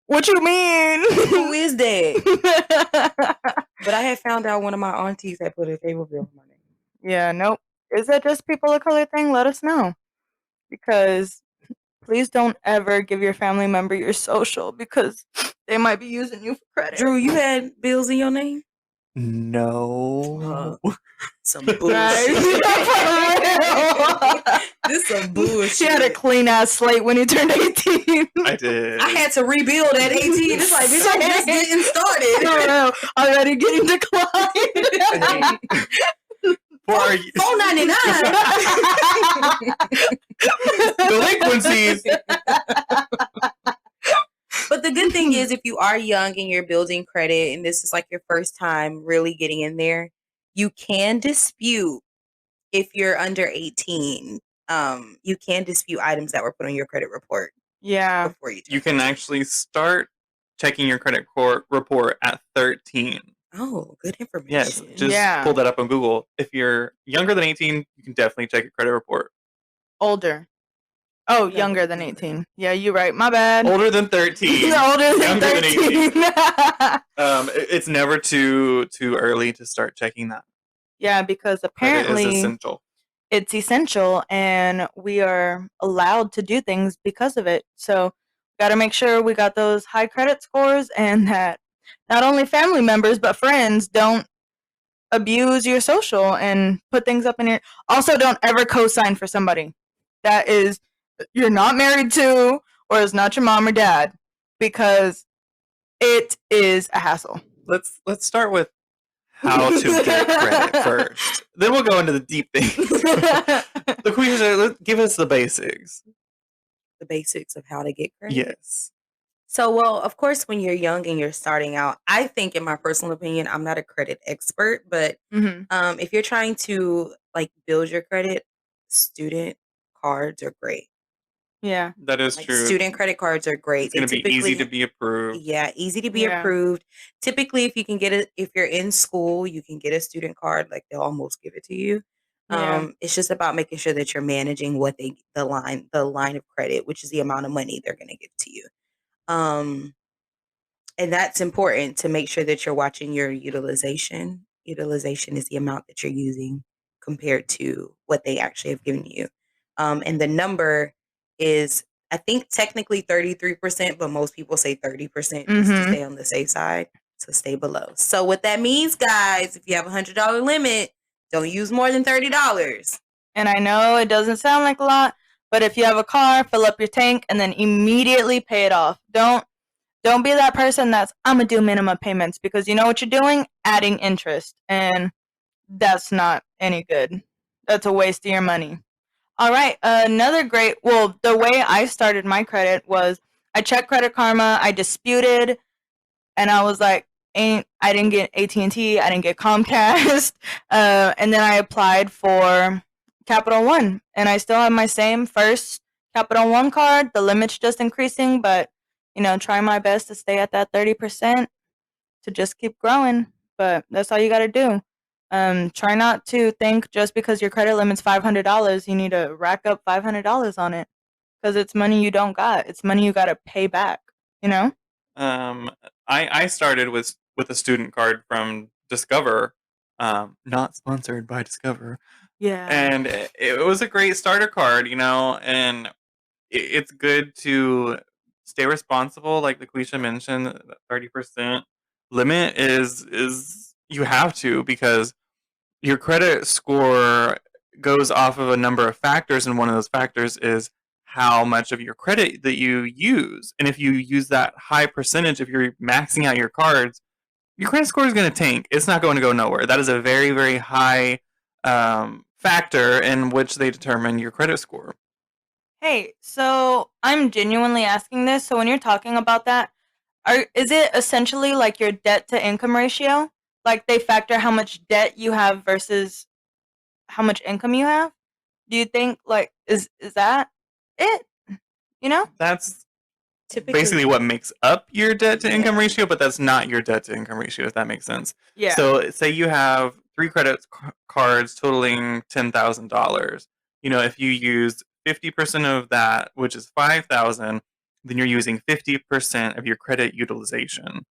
What you mean? who is that?" But I had found out one of my aunties had put a cable bill on my name. Yeah, nope. Is that just people of color thing? Let us know. Because please don't ever give your family member your social because they might be using you for credit. Drew, you had bills in your name? No. Some Right. bullshit. This some bullshit. She had a clean ass slate when he turned 18. I did. I had to rebuild at 18. It's like, bitch, I'm just getting started. No, already getting declined. $4.99. Delinquencies. But the good thing is, if you are young and you're building credit, and this is like your first time really getting in there, you can dispute if you're under 18. You can dispute items that were put on your credit report. Yeah. Before you. You can actually start checking your credit report at 13. Oh, good information. Yes, just pull that up on Google. If you're younger than 18, you can definitely check your credit report. Older. Oh, younger than 18. Yeah, you're right. My bad. Older than 13. Older than Younger 13. than 18. It's never too early to start checking that. Yeah, because apparently it's essential. It's essential, and we are allowed to do things because of it. So, got to make sure we got those high credit scores, and that not only family members but friends don't abuse your social and put things up in your. Also, don't ever co-sign for somebody that is you're not married to or is not your mom or dad, because it is a hassle. Let's start with how to get credit first. Then we'll go into the deep things. Laquisha, give us the basics. The basics of how to get credit. Yes. So, well, of course, when you're young and you're starting out, I think, in my personal opinion, I'm not a credit expert, but if you're trying to like build your credit, student cards are great. Yeah, that is true. Student credit cards are great. It's going to be easy to be approved. Yeah, easy to be approved. Typically, if you can get it, if you're in school, you can get a student card. Like they'll almost give it to you. It's just about making sure that you're managing what the line of credit, which is the amount of money they're going to give to you. And that's important to make sure that you're watching your utilization. Utilization is the amount that you're using compared to what they actually have given you. And the number is, I think, technically 33%, but most people say 30% just to stay on the safe side. So stay below. So what that means, guys, if you have a $100 limit, don't use more than $30. And I know it doesn't sound like a lot, but if you have a car, fill up your tank and then immediately pay it off. Don't be that person that's, I'm going to do minimum payments, because you know what you're doing? Adding interest. And that's not any good. That's a waste of your money. All right. The way I started my credit was I checked Credit Karma, I disputed, and I was like, I didn't get AT&T, I didn't get Comcast. And then I applied for Capital One, and I still have my same first Capital One card. The limit's just increasing, but try my best to stay at that 30% to just keep growing. But that's all you got to do. Try not to think just because your credit limit's $500, you need to rack up $500 on it, because it's money you don't got. It's money you got to pay back. I started with a student card from Discover, not sponsored by Discover. Yeah. And it was a great starter card, and it's good to stay responsible. Like Laquisha mentioned, that 30% limit is you have to, because your credit score goes off of a number of factors, and one of those factors is how much of your credit that you use. And if you use that high percentage, if you're maxing out your cards, your credit score is going to tank. It's not going to go nowhere. That is a very, very high factor in which they determine your credit score. Hey, so I'm genuinely asking this. So when you're talking about that, is it essentially like your debt to income ratio? Like they factor how much debt you have versus how much income you have? Do you think is that it? That's Typically, basically what makes up your debt to income ratio, but that's not your debt to income ratio, if that makes sense. Yeah. So say you have 3 credit cards totaling $10,000. If you use 50% of that, which is $5,000, then you're using 50% of your credit utilization.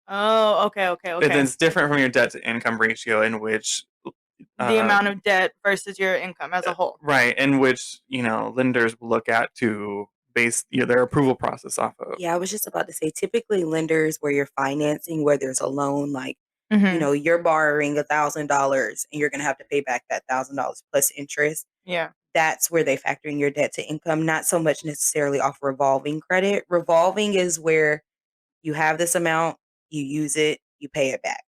Oh, okay. But then it's different from your debt to income ratio, in which the amount of debt versus your income as a whole. Right, in which lenders will look at to base their approval process off of. Yeah, I was just about to say, typically lenders where you're financing, where there's a loan, like you're borrowing $1,000 and you're going to have to pay back that $1,000 plus interest. Yeah. That's where they factor in your debt to income, not so much necessarily off revolving credit. Revolving is where you have this amount, you use it, you pay it back.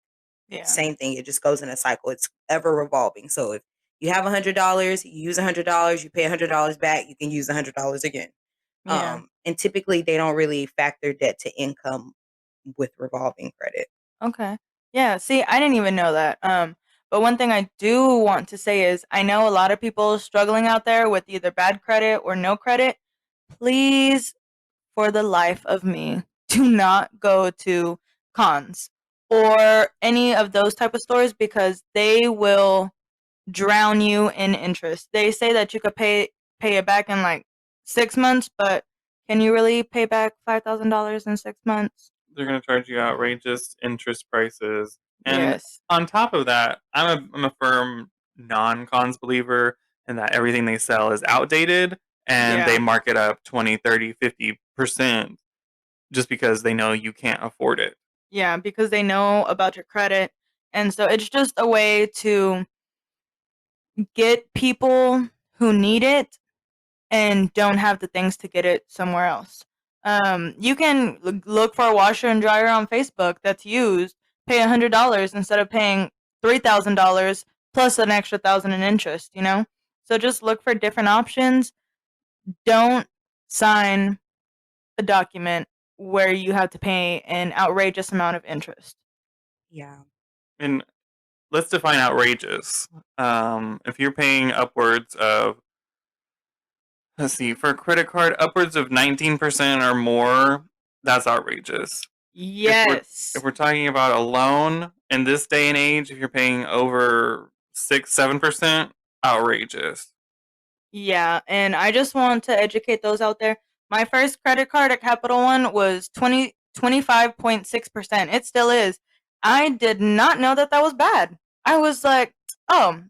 Yeah. Same thing. It just goes in a cycle. It's ever revolving. So if you have $100, you use $100, you pay $100 back, you can use $100 again. Yeah. And typically they don't really factor debt to income with revolving credit. Okay. Yeah. See, I didn't even know that. But one thing I do want to say is I know a lot of people struggling out there with either bad credit or no credit. Please, for the life of me, do not go to Cons or any of those type of stores, because they will drown you in interest. They say that you could pay it back in like 6 months, but can you really pay back $5,000 in 6 months? They're going to charge you outrageous interest prices. And yes. On top of that, I'm a firm non-cons believer in that everything they sell is outdated, and they mark it up 20, 30, 50% just because they know you can't afford it. Yeah, because they know about your credit. And so it's just a way to get people who need it and don't have the things to get it somewhere else. You can look for a washer and dryer on Facebook that's used, pay $100 instead of paying $3,000 plus an extra $1,000 in interest, So just look for different options. Don't sign a document where you have to pay an outrageous amount of interest. Yeah. And let's define outrageous. If you're paying upwards of, let's see, for a credit card, upwards of 19% or more, that's outrageous. Yes. If we're talking about a loan in this day and age, if you're paying over 6-7%, outrageous. Yeah, and I just want to educate those out there. My first credit card at Capital One was 25.6%. It still is. I did not know that was bad. I was like, oh,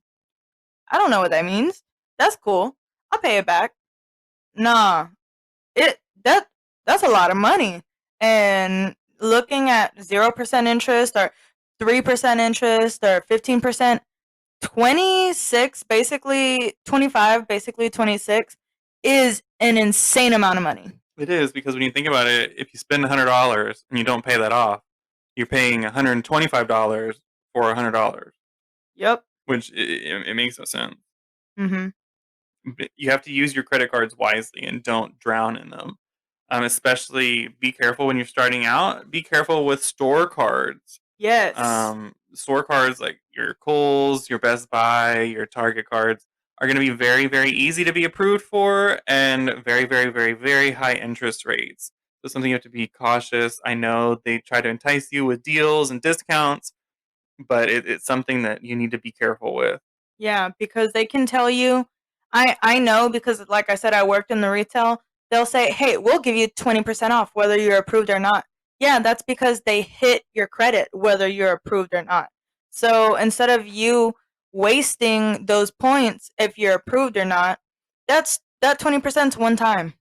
I don't know what that means. That's cool. I'll pay it back. Nah, it that that's a lot of money. And looking at 0% interest or 3% interest or 15%, 26, basically 25, basically 26 is an insane amount of money. It is, because when you think about it, if you spend $100 and you don't pay that off, you're paying $125 for $100. Yep. Which it makes no sense. Mm-hmm. But you have to use your credit cards wisely and don't drown in them. Especially be careful when you're starting out. Be careful with store cards. Yes. Store cards like your Kohl's, your Best Buy, your Target cards are going to be very, very easy to be approved for and very, very, very, very high interest rates. So something you have to be cautious. I know they try to entice you with deals and discounts, but it's something that you need to be careful with. Yeah, because they can tell you, I know, because like I said, I worked in the retail. They'll say, hey, we'll give you 20% off whether you're approved or not. Yeah, that's because they hit your credit whether you're approved or not. So instead of you wasting those points if you're approved or not, that 20% is one time.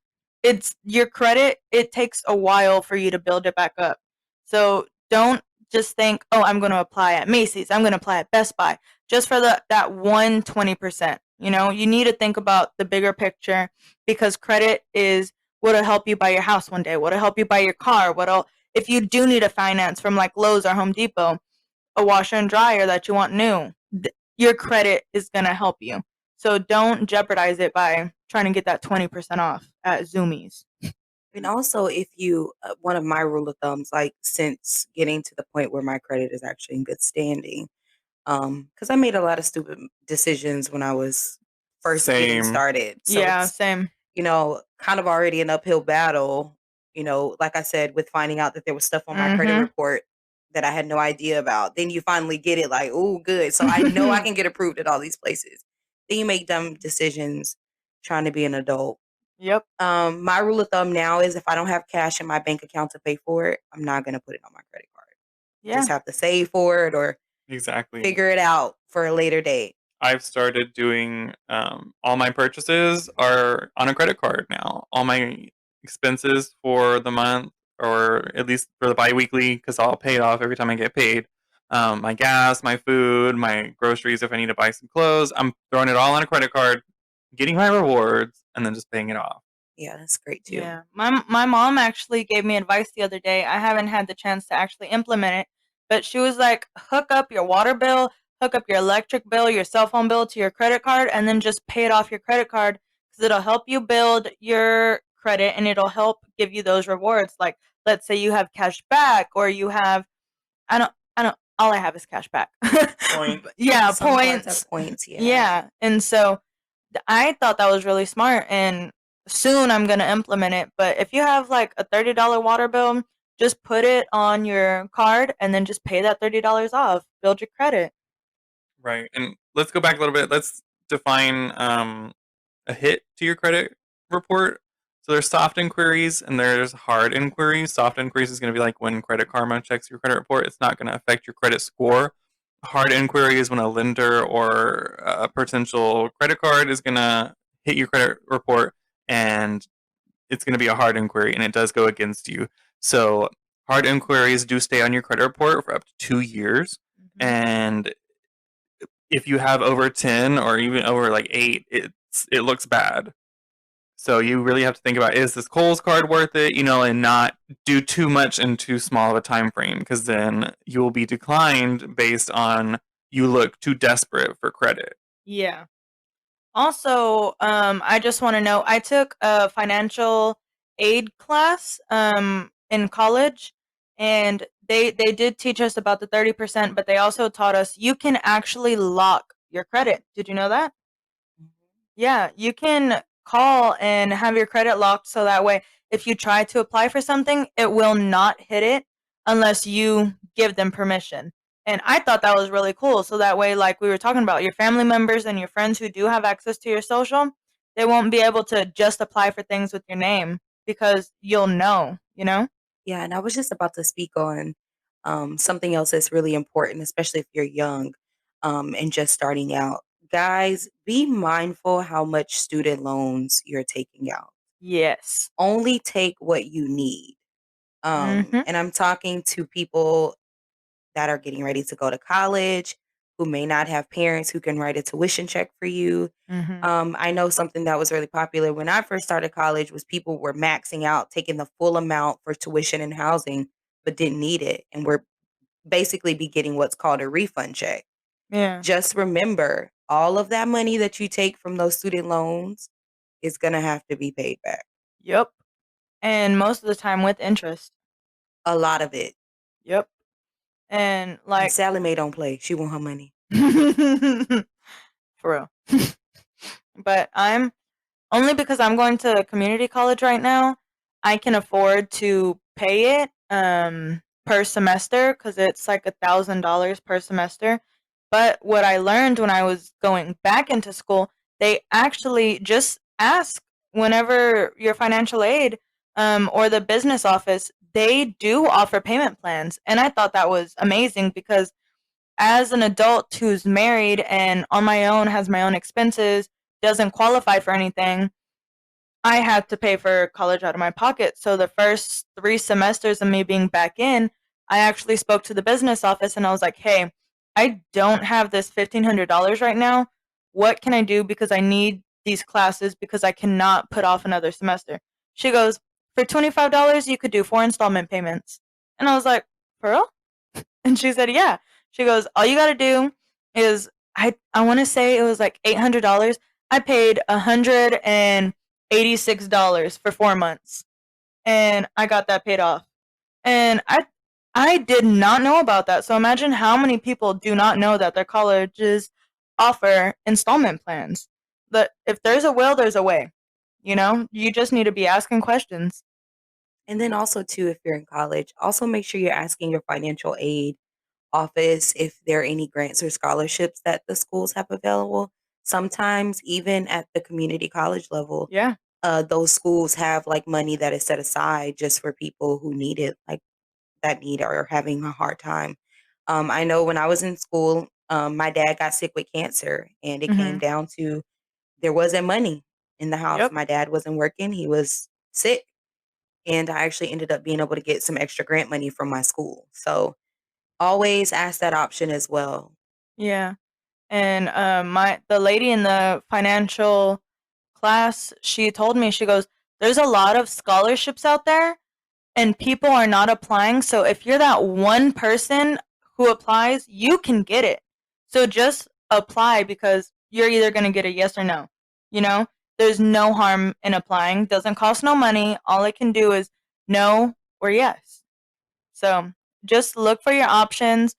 It's your credit. It takes a while for you to build it back up. So don't just think, oh, I'm going to apply at Macy's. I'm going to apply at Best Buy just for that 20%. You know, you need to think about the bigger picture, because credit is what'll help you buy your house one day, what'll help you buy your car, if you do need a finance from like Lowe's or Home Depot, a washer and dryer that you want new, your credit is going to help you. So don't jeopardize it by trying to get that 20% off at Zoomies. And also, if you, one of my rule of thumbs, like since getting to the point where my credit is actually in good standing, because I made a lot of stupid decisions when I was first getting started. So yeah, same. You know, kind of already an uphill battle. You know, like I said, with finding out that there was stuff on my credit report that I had no idea about. Then you finally get it, like, oh, good. So I know I can get approved at all these places. Then you make dumb decisions trying to be an adult. Yep. My rule of thumb now is if I don't have cash in my bank account to pay for it, I'm not going to put it on my credit card. Yeah. Just have to save for it or exactly figure it out for a later date. I've started doing all my purchases are on a credit card now. All my expenses for the month, or at least for the biweekly, because I'll pay it off every time I get paid. My gas, my food, my groceries, if I need to buy some clothes, I'm throwing it all on a credit card, getting my rewards, and then just paying it off. Yeah, that's great too. Yeah, my mom actually gave me advice the other day. I haven't had the chance to actually implement it, but she was like, hook up your water bill, hook up your electric bill, your cell phone bill to your credit card, and then just pay it off your credit card, because it'll help you build your credit and it'll help give you those rewards. Like, let's say you have cash back, or you have, I don't, all I have is cash back. Points. Yeah, Some cards points. have points. Yeah. Yeah, and so I thought that was really smart, and soon I'm going to implement it. But if you have like a $30 water bill, just put it on your card and then just pay that $30 off. Build your credit. Right. And let's go back a little bit. Let's define a hit to your credit report. So there's soft inquiries and there's hard inquiries. Soft inquiries is going to be like when Credit Karma checks your credit report. It's not going to affect your credit score. Hard inquiry is when a lender or a potential credit card is going to hit your credit report, and it's going to be a hard inquiry, and it does go against you. So hard inquiries do stay on your credit report for up to 2 years. And if you have over 10 or even over like 8, it looks bad. So you really have to think about, is this Kohl's card worth it, and not do too much in too small of a time frame, because then you will be declined based on you look too desperate for credit. Yeah. Also, I just want to know, I took a financial aid class in college, and they did teach us about the 30%, but they also taught us you can actually lock your credit. Did you know that? Yeah, you can call and have your credit locked, so that way if you try to apply for something, it will not hit it unless you give them permission. And I thought that was really cool. So that way, like we were talking about, your family members and your friends who do have access to your social, they won't be able to just apply for things with your name because you'll know, you know? Yeah, and I was just about to speak on something else that's really important, especially if you're young and just starting out. Guys, be mindful how much student loans you're taking out. Yes. Only take what you need. Mm-hmm. And I'm talking to people that are getting ready to go to college, who may not have parents who can write a tuition check for you. Mm-hmm. I know something that was really popular when I first started college was people were maxing out, taking the full amount for tuition and housing, but didn't need it, and were basically be getting what's called a refund check. Yeah. Just remember, all of that money that you take from those student loans is gonna have to be paid back. Yep. And most of the time with interest. A lot of it. Yep. And And like Sally Mae don't play. She want her money. for real. But I'm only because I'm going to community college right now, I can afford to pay it per semester because it's like $1,000 per semester. But what I learned when I was going back into school, they actually just ask whenever your financial aid or the business office, they do offer payment plans. And I thought that was amazing because as an adult who's married and on my own, has my own expenses, doesn't qualify for anything, I had to pay for college out of my pocket. So the first 3 semesters of me being back in, I actually spoke to the business office and I was like, hey, I don't have this $1,500 right now. What can I do? Because I need these classes because I cannot put off another semester. She goes, for $25, you could do 4 installment payments. And I was like, for real? And she said, yeah. She goes, all you got to do is, I want to say it was like $800. I paid $186 for 4 months, and I got that paid off. And I did not know about that. So imagine how many people do not know that their colleges offer installment plans. But if there's a will, there's a way. You know, you just need to be asking questions. And then also too, if you're in college, also make sure you're asking your financial aid office if there are any grants or scholarships that the schools have available. Sometimes even at the community college level, Yeah. those schools have like money that is set aside just for people who need it, like that need or are having a hard time. I know when I was in school, my dad got sick with cancer, and it came Mhm. down to there wasn't money in the house. Yep. My dad wasn't working; he was sick, and I actually ended up being able to get some extra grant money from my school. So always ask that option as well. Yeah. And the lady in the financial class, she told me, she goes, there's a lot of scholarships out there and people are not applying. So if you're that one person who applies, you can get it. So just apply because you're either going to get a yes or no. You know, there's no harm in applying. Doesn't cost no money. All it can do is no or yes. So just look for your options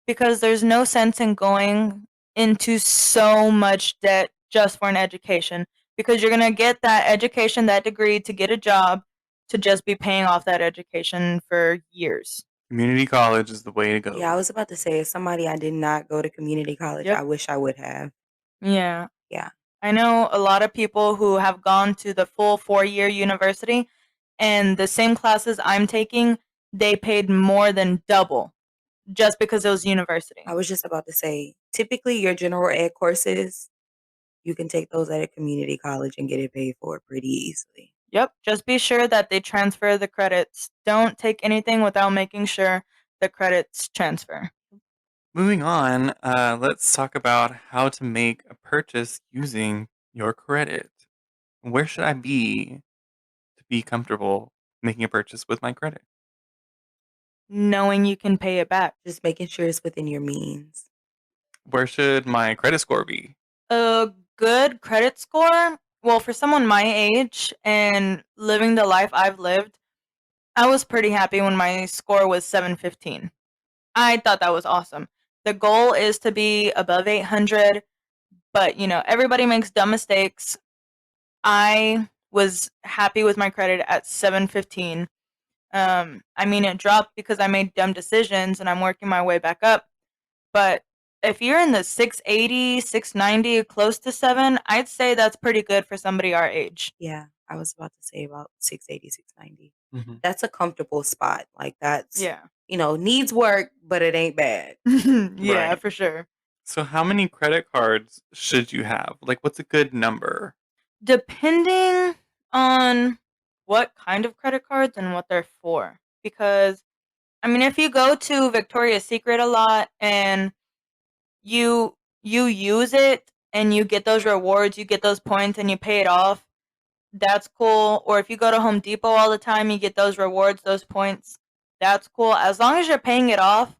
because there's no sense in going into so much debt just for an education because you're going to get that education, that degree to get a job to just be paying off that education for years. Community college is the way to go. Yeah, I was about to say, as somebody I did not go to community college, Yep. I wish I would have. Yeah. Yeah. I know a lot of people who have gone to the full 4-year university and the same classes I'm taking, they paid more than double just because it was university. I was just about to say, typically your general ed courses, you can take those at a community college and get it paid for pretty easily. Yep, just be sure that they transfer the credits. Don't take anything without making sure the credits transfer. Moving on, let's talk about how to make a purchase using your credit. Where should I be to be comfortable making a purchase with my credit? Knowing you can pay it back. Just making sure it's within your means. Where should my credit score be? A good credit score, well, for someone my age and living the life I've lived, I was pretty happy when my score was 715. I thought that was awesome. The goal is to be above 800, but you know, everybody makes dumb mistakes. I was happy with my credit at 715. I mean, it dropped because I made dumb decisions and I'm working my way back up. But if you're in the 680, 690, close to 7, I'd say that's pretty good for somebody our age. Yeah, I was about to say about 680, 690. Mm-hmm. That's a comfortable spot. Like that's, Yeah. Needs work, but it ain't bad. Yeah, Right. for sure. So how many credit cards should you have? Like, what's a good number? Depending on what kind of credit cards and what they're for. Because, I mean, if you go to Victoria's Secret a lot and you use it and you get those rewards, you get those points and you pay it off, that's cool. Or if you go to Home Depot all the time, you get those rewards, those points, that's cool. As long as you're paying it off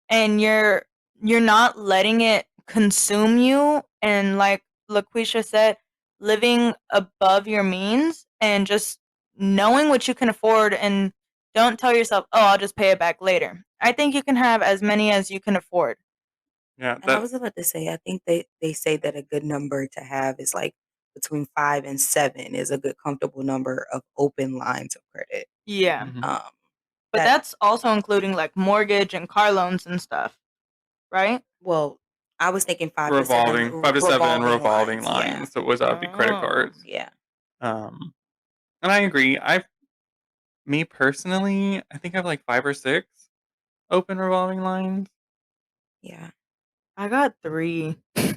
and you're not letting it consume you, and like Laquisha said, living above your means and just knowing what you can afford, and don't tell yourself, oh, I'll just pay it back later. I think you can have as many as you can afford. Yeah, And I was about to say, I think they say that a good number to have is like between 5 and 7 is a good comfortable number of open lines of credit. Yeah. Mhm. But that's also including like mortgage and car loans and stuff, right? Well, I was thinking 5 to 7 revolving 5 to 7 revolving lines. Yeah. So that would be credit Oh. cards. Yeah. And I agree. Me personally, I think I have like 5 or 6 open revolving lines. Yeah. I got 3. Girl,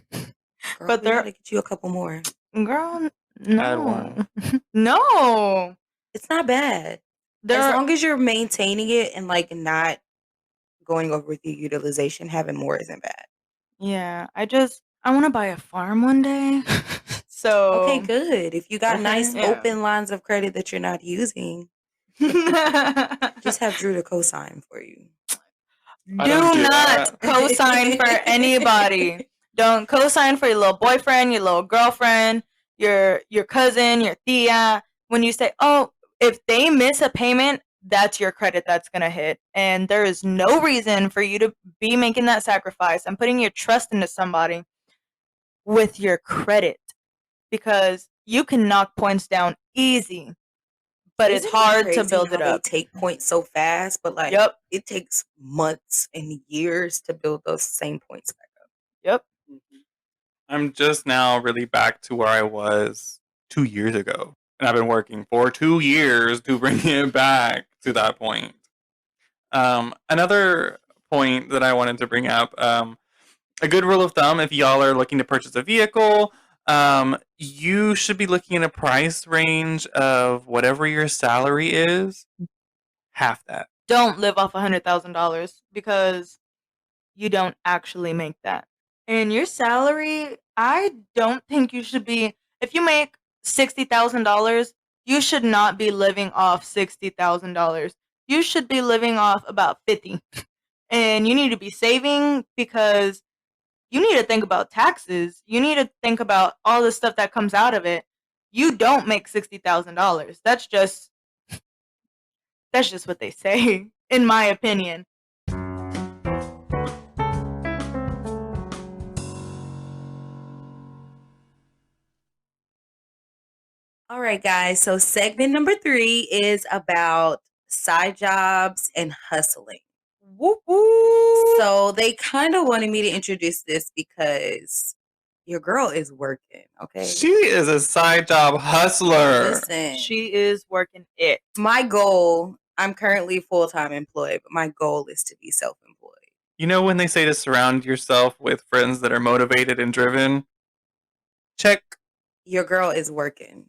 But we they're gotta get you a couple more. girl, Add one. no. No. It's not bad. As long as you're maintaining it and like not going over with your utilization, having more isn't bad. Yeah, I want to buy a farm one day. So Okay, good. If you got Okay. nice Yeah. open lines of credit that you're not using, just have Drew to co-sign for you. I Do don't do not that. co-sign for anybody. Don't co-sign for your little boyfriend, your little girlfriend, your cousin, your tia. When you say, oh, if they miss a payment, that's your credit that's going to hit. And there is no reason for you to be making that sacrifice and putting your trust into somebody with your credit, because you can knock points down easy, but it's Isn't it hard to crazy build how it they up. take points so fast, but like Yep. it takes months and years to build those same points back up. Yep. I'm just now really back to where I was 2 years ago. And I've been working for 2 years to bring it back to that point. Another point that I wanted to bring up, a good rule of thumb if y'all are looking to purchase a vehicle, you should be looking at a price range of whatever your salary is, half that. Don't live off $100,000 because you don't actually make that. And your salary, I don't think you should be, if you make $60,000, you should not be living off $60,000. You should be living off about 50. And you need to be saving because you need to think about taxes. You need to think about all the stuff that comes out of it. You don't make $60,000. That's just what they say, in my opinion. All right, guys. So segment number 3 is about side jobs and hustling. Whoop whoop. So they kind of wanted me to introduce this because your girl is working, okay? She is a side job hustler. Listen, She is working it. my goal, I'm currently full-time employed, but my goal is to be self-employed. You know when they say to surround yourself with friends that are motivated and driven? Check. Your girl is working.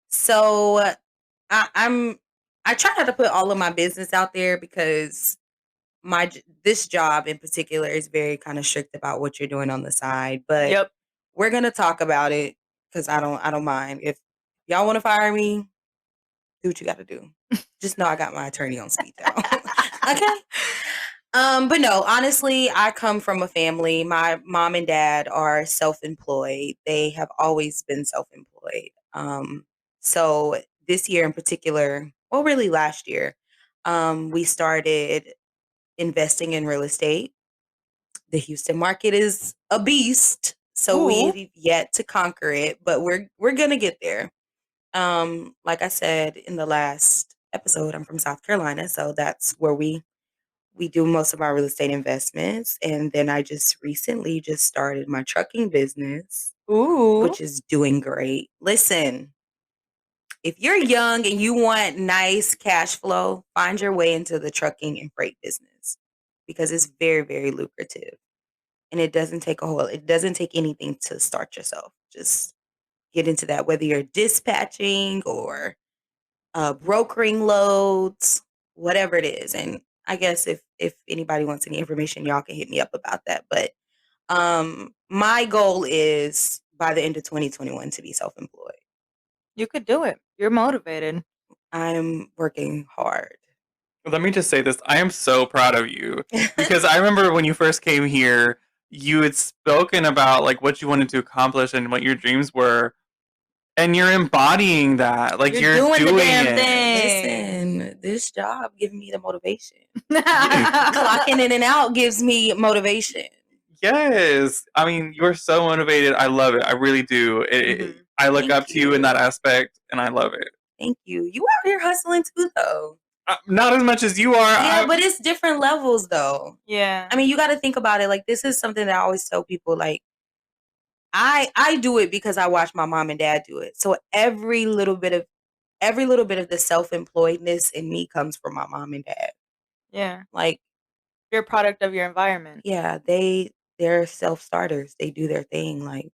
So I try not to put all of my business out there because this job in particular is very kind of strict about what you're doing on the side. But Yep. we're gonna talk about it because I don't mind. If y'all want to fire me, do what you got to do. Just know I got my attorney on speed dial. Okay. But no, honestly, I come from a family. My mom and dad are self-employed. They have always been self-employed. So this year in particular, well, really last year, we started investing in real estate. The Houston market is a beast, so we've yet to conquer it, but we're gonna get there. Like I said in the last episode, I'm from South Carolina, so that's where we we do most of our real estate investments. And then I just recently just started my trucking business, which is doing great. Listen, if you're young and you want nice cash flow, find your way into the trucking and freight business because it's very, very lucrative. And it doesn't take anything to start yourself. Just get into that, whether you're dispatching or brokering loads, whatever it is. And I guess if anybody wants any information, y'all can hit me up about that. But my goal is by the end of 2021 to be self-employed. You could do it. You're motivated. I'm working hard. Let me just say this. I am so proud of you because I remember when you first came here, you had spoken about like what you wanted to accomplish and what your dreams were. And you're embodying that. Like you're doing the damn it. thing. Listen, this job gives me the motivation. Clocking in and out gives me motivation. Yes. I mean, you're so motivated. I love it. I really do. I look up to you in that aspect, and I love it. Thank you. You out here hustling too, though. Not as much as you are. Yeah, but it's different levels, though. Yeah. I mean, you got to think about it. Like, this is something that I always tell people, like, I do it because I watch my mom and dad do it. So every little bit of the self-employedness in me comes from my mom and dad. Yeah. Like, you're a product of your environment. Yeah, they're self-starters. They do their thing. Like,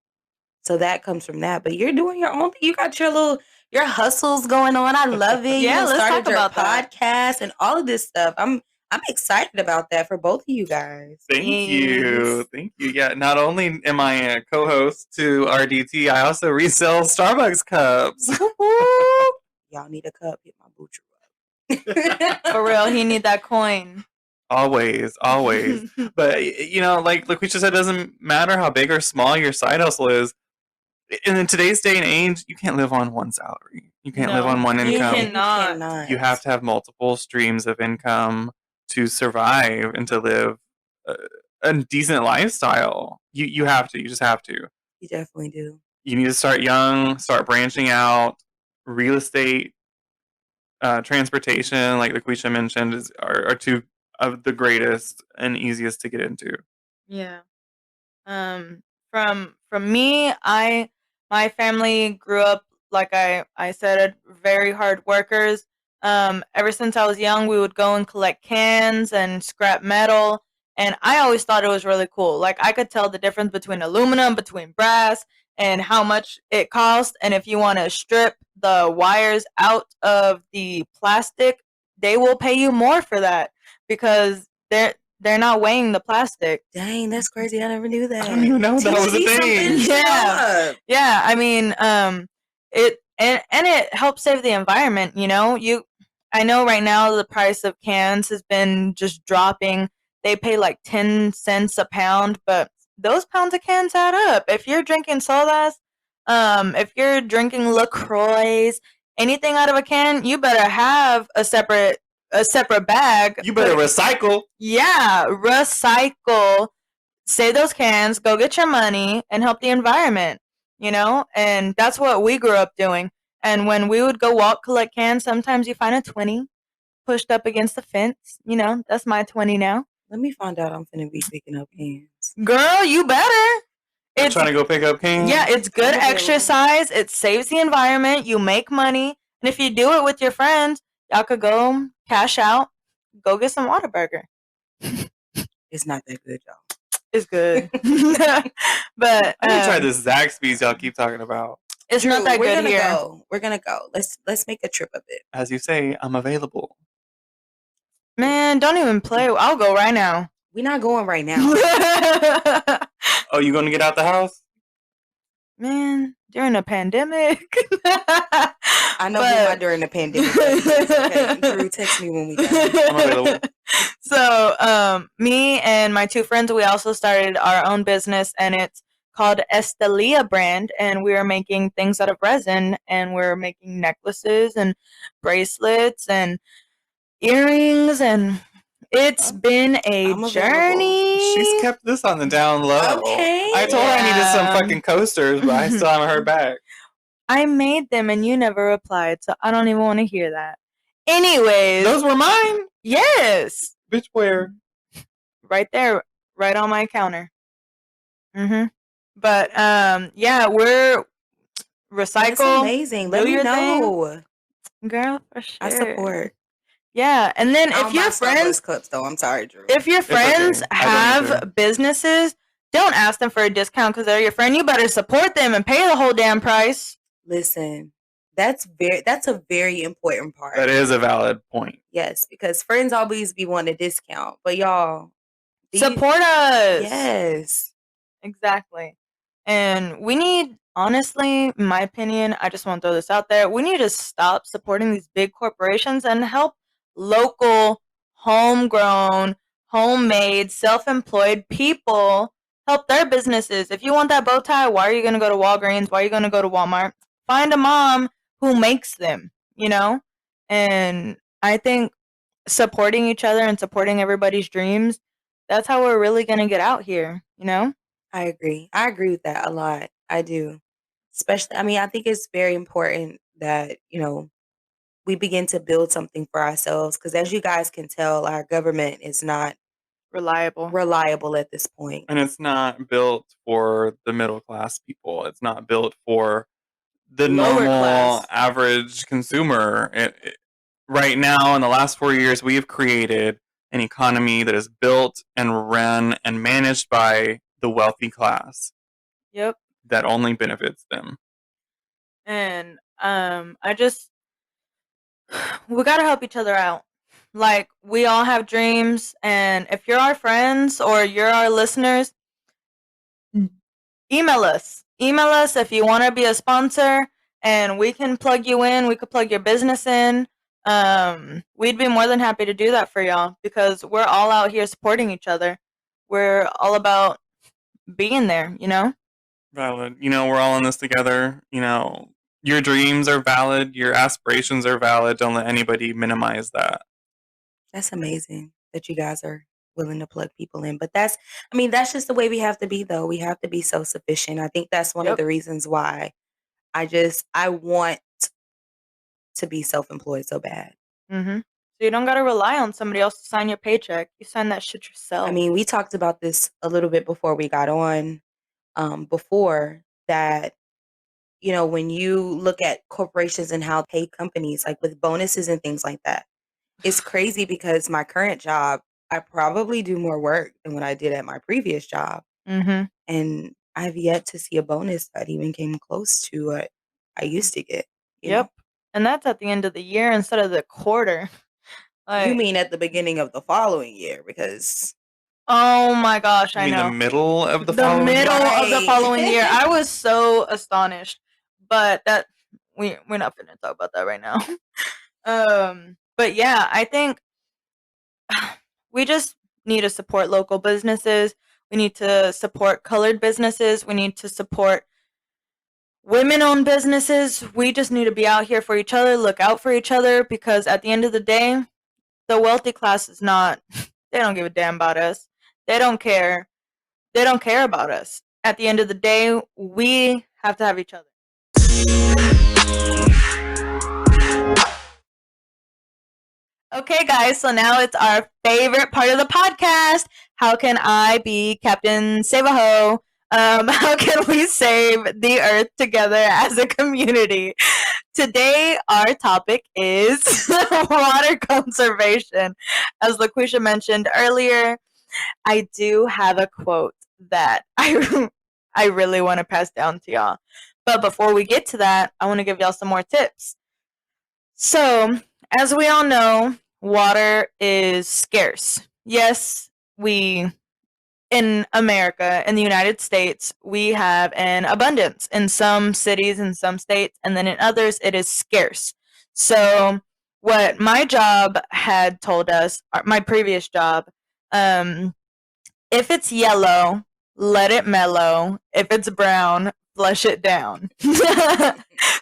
so that comes from that. But you're doing your own thing. You got your hustles going on. I love it. Yeah, let's started talk about that. podcast and all of this stuff. I'm excited about that for both of you guys. Thank you. Yeah, not only am I a co-host to RDT, I also resell Starbucks cups. Y'all need a cup. Hit my boocher up. For real, he need that coin. Always. But, like Laquisha said, it doesn't matter how big or small your side hustle is. In today's day and age, you can't live on one salary. You can't live on one income. You cannot. You have to have multiple streams of income to survive and to live a decent lifestyle. You have to. You just have to. You definitely do. You need to start young, start branching out. Real estate, transportation, like Laquisha mentioned, are two of the greatest and easiest to get into. Yeah. From me, my family grew up, like I said, very hard workers. Ever since I was young, we would go and collect cans and scrap metal, and I always thought it was really cool. Like, I could tell the difference between aluminum, between brass, and how much it cost. And if you want to strip the wires out of the plastic, they will pay you more for that because they're not weighing the plastic. Dang, that's crazy. I never knew that. I don't even know that was a thing. Yeah. I mean, it helps save the environment. I know right now the price of cans has been just dropping. They pay like 10 cents a pound, but those pounds of cans add up. If you're drinking sodas, if you're drinking LaCroix, anything out of a can, you better have a separate bag. You better recycle. Yeah, recycle. Save those cans, go get your money, and help the environment, And that's what we grew up doing. And when we would go collect cans, sometimes you find a 20 pushed up against the fence. That's my 20 now. Let me find out I'm finna be picking up cans. Girl, you better. I'm trying to go pick up cans. Yeah, it's good exercise. It saves the environment. You make money. And if you do it with your friends, y'all could go cash out, go get some Whataburger. It's not that good, y'all. It's good. But I'm gonna try this Zaxby's y'all keep talking about. It's not that good here. We're gonna go. Let's make a trip of it. As you say, I'm available. Man, don't even play. I'll go right now. We're not going right now. Oh, you gonna get out the house? Man, during a pandemic. I know we're not during the pandemic. Okay. Drew, text me when we done. I'm available. So, me and my two friends, we also started our own business, and it's called Estelia brand, and we're making things out of resin, and we're making necklaces and bracelets and earrings, and it's been a journey. She's kept this on the down low. Okay. I told her I needed some fucking coasters, but I still haven't heard back. I made them and you never replied, so I don't even want to hear that. Anyways. Those were mine? Yes. Bitch, where? Right there, right on my counter. But yeah, we're recycle. That's amazing. Let me know. Girl, for sure. I support. Yeah, and then if your friends, cups though, I'm sorry, Drew. If your friends have businesses, don't ask them for a discount because they're your friend. You better support them and pay the whole damn price. Listen, that's a very important part. That is a valid point. Yes, because friends always be wanting a discount, but y'all support us. Yes, exactly. And we need, honestly, in my opinion, I just want to throw this out there. We need to stop supporting these big corporations and help local, homegrown, homemade, self-employed people help their businesses. If you want that bow tie, why are you going to go to Walgreens? Why are you going to go to Walmart? Find a mom who makes them, you know? And I think supporting each other and supporting everybody's dreams, that's how we're really going to get out here, you know? I agree. I agree with that a lot. I do. Especially, I mean, I think it's very important that, we begin to build something for ourselves because as you guys can tell, our government is not reliable at this point. And it's not built for the middle class people. It's not built for the Lower normal class. average consumer. Right now, in the last 4 years, we have created an economy that is built and run and managed by the wealthy class. Yep. That only benefits them. And we got to help each other out. Like, we all have dreams, and if you're our friends or you're our listeners, email us. Email us if you want to be a sponsor, and we can plug you in. We could plug your business in. We'd be more than happy to do that for y'all because we're all out here supporting each other. We're all about being there, you know? Valid. We're all in this together. Your dreams are valid. Your aspirations are valid. Don't let anybody minimize that. That's amazing that you guys are willing to plug people in. But that's just the way we have to be, though. We have to be self-sufficient. I think that's one of the reasons why I want to be self-employed so bad. So you don't got to rely on somebody else to sign your paycheck. You sign that shit yourself. I mean, we talked about this a little bit before we got on. Before that, when you look at corporations and how they pay companies, like with bonuses and things like that, it's crazy because my current job, I probably do more work than what I did at my previous job. And I've yet to see a bonus that even came close to what I used to get. You know? And that's at the end of the year instead of the quarter. You mean at the beginning of the following year because... Oh my gosh, I know. The middle of the following year? The middle of the following year. I was so astonished. But we're not going to talk about that right now. But yeah, I think we just need to support local businesses. We need to support colored businesses. We need to support women-owned businesses. We just need to be out here for each other, look out for each other, because at the end of the day, the wealthy class is not, they don't give a damn about us. They don't care. They don't care about us. At the end of the day, we have to have each other. Okay, guys, so now it's our favorite part of the podcast. How can I be Captain Save-A-Ho? How can we save the earth together as a community? Today, our topic is water conservation. As Laquisha mentioned earlier, I do have a quote that I really want to pass down to y'all. But before we get to that, I want to give y'all some more tips. So, as we all know, water is scarce. Yes, in America, in the United States, we have an abundance in some cities, in some states, and then in others, it is scarce. So, what my job had told us, my previous job, if it's yellow, let it mellow. If it's brown, flush it down.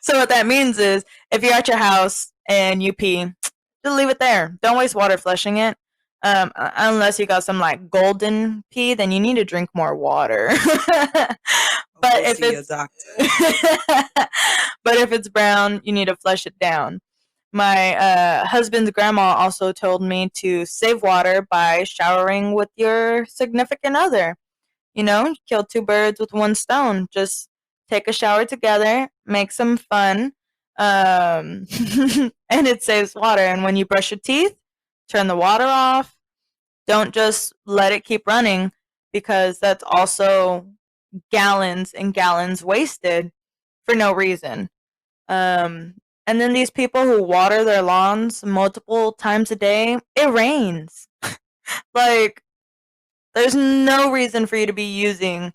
So what that means is, if you're at your house and you pee, just leave it there. Don't waste water flushing it. Unless you got some like golden pee, then you need to drink more water. But if it's brown, you need to flush it down. My husband's grandma also told me to save water by showering with your significant other. Kill two birds with one stone. Just take a shower together, make some fun, and it saves water. And when you brush your teeth, turn the water off. Don't just let it keep running, because that's also gallons and gallons wasted for no reason. And then these people who water their lawns multiple times a day, it rains. Like, there's no reason for you to be using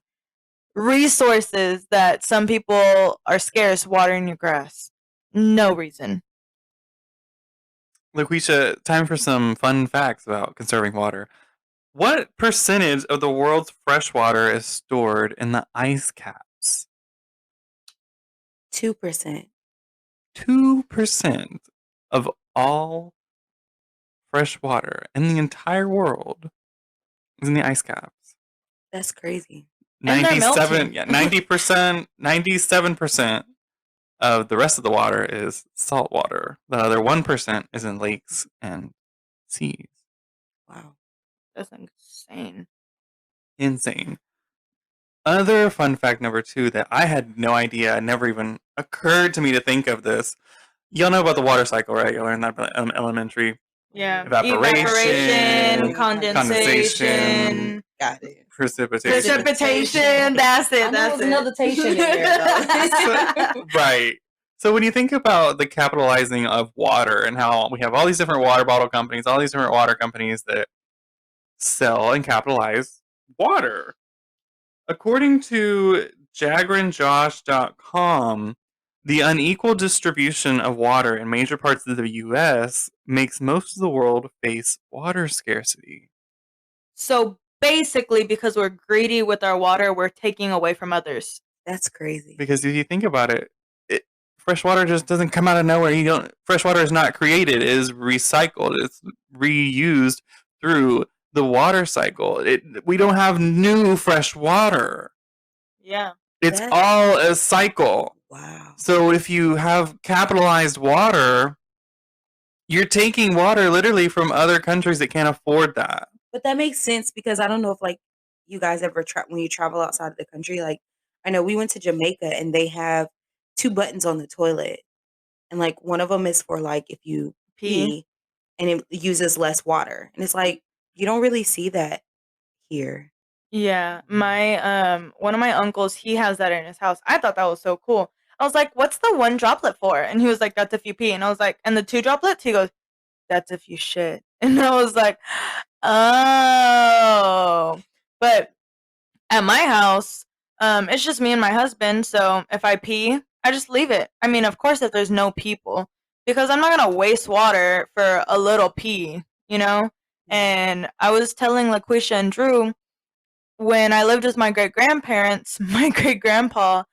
resources that some people are scarce watering your grass. No reason. Laquisha, time for some fun facts about conserving water. What percentage of the world's fresh water is stored in the ice caps? 2%. 2% of all fresh water in the entire world is in the ice caps. That's crazy. 97%, 97% of the rest of the water is salt water. The other 1% is in lakes and seas. Wow. That's insane. Insane. Other fun fact number 2 that I had no idea, never even occurred to me to think of this. Y'all know about the water cycle, right? You learned that in elementary. Yeah. Evaporation, condensation. Got it. Precipitation. That's it. I know That's there's it. another tation in there, though. Right. So when you think about the capitalizing of water and how we have all these different water bottle companies, all these different water companies that sell and capitalize water. According to jagranjosh.com, the unequal distribution of water in major parts of the U.S. makes most of the world face water scarcity. So basically, because we're greedy with our water, we're taking away from others. That's crazy. Because if you think about it, fresh water just doesn't come out of nowhere. Fresh water is not created; it is recycled. It's reused through the water cycle. We don't have new fresh water. Yeah. It's all a cycle. Wow. So if you have capitalized water, you're taking water literally from other countries that can't afford that. But that makes sense, because I don't know if you guys ever when you travel outside of the country. I know we went to Jamaica and they have 2 buttons on the toilet, and one of them is for if you pee and it uses less water, and it's you don't really see that here. Yeah, my one of my uncles, he has that in his house. I thought that was so cool. I was like, "What's the 1 droplet for?" And he was like, "That's if you pee." And I was like, "And the 2 droplets?" He goes, "That's if you shit." And I was like, "Oh." But at my house, it's just me and my husband, so if I pee, I just leave it. I mean, of course, if there's no people, because I'm not gonna waste water for a little pee, And I was telling Laquisha and Drew, when I lived with my great-grandparents, my great-grandpa,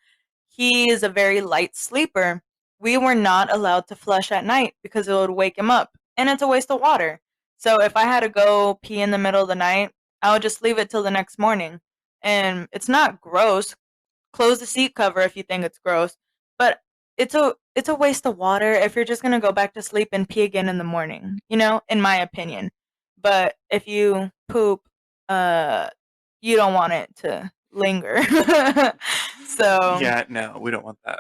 he is a very light sleeper. We were not allowed to flush at night because it would wake him up, and it's a waste of water. So if I had to go pee in the middle of the night, I would just leave it till the next morning. And it's not gross. Close the seat cover if you think it's gross. But it's a waste of water if you're just gonna go back to sleep and pee again in the morning, in my opinion. But if you poop, you don't want it to linger. So yeah, no, we don't want that.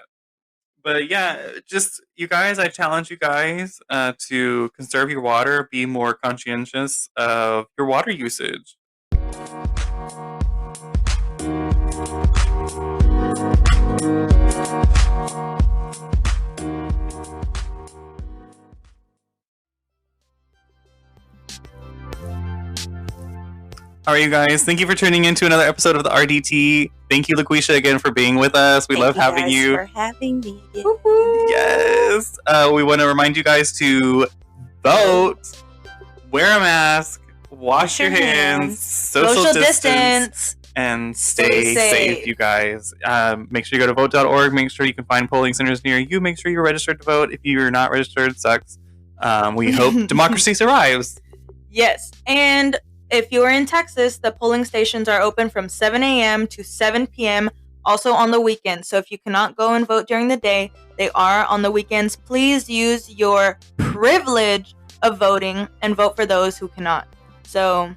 But yeah, just you guys, I challenge you guys to conserve your water, be more conscientious of your water usage. All right, you guys, thank you for tuning in to another episode of the RDT. Thank you, Laquisha, again for being with us. We love having you. Thank you for having me. Yes. We want to remind you guys to vote, wear a mask, wash your hands, social distance, and stay safe, you guys. Make sure you go to vote.org. Make sure you can find polling centers near you. Make sure you're registered to vote. If you're not registered, it sucks. We hope democracy survives. Yes, and if you're in Texas, the polling stations are open from 7 a.m. to 7 p.m., also on the weekend. So if you cannot go and vote during the day, They are on the weekends. Please use your privilege of voting and vote for those who cannot. So,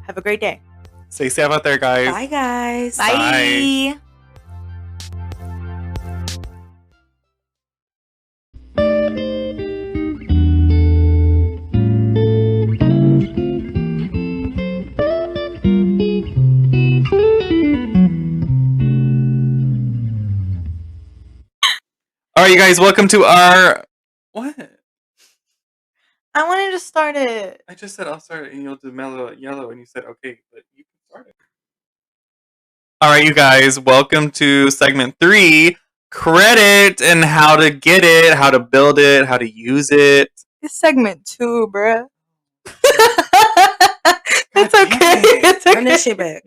have a great day. Stay safe out there, guys. Bye, guys. Bye. All right, you guys, welcome to our... What? I wanted to start it. I just said I'll start it and you'll do mellow yellow and you said okay, but you can start it. All right, you guys, welcome to segment 3, credit and how to get it, how to build it, how to use it. It's segment 2, bruh. God It's damn okay. it. It's okay. Run that shit back.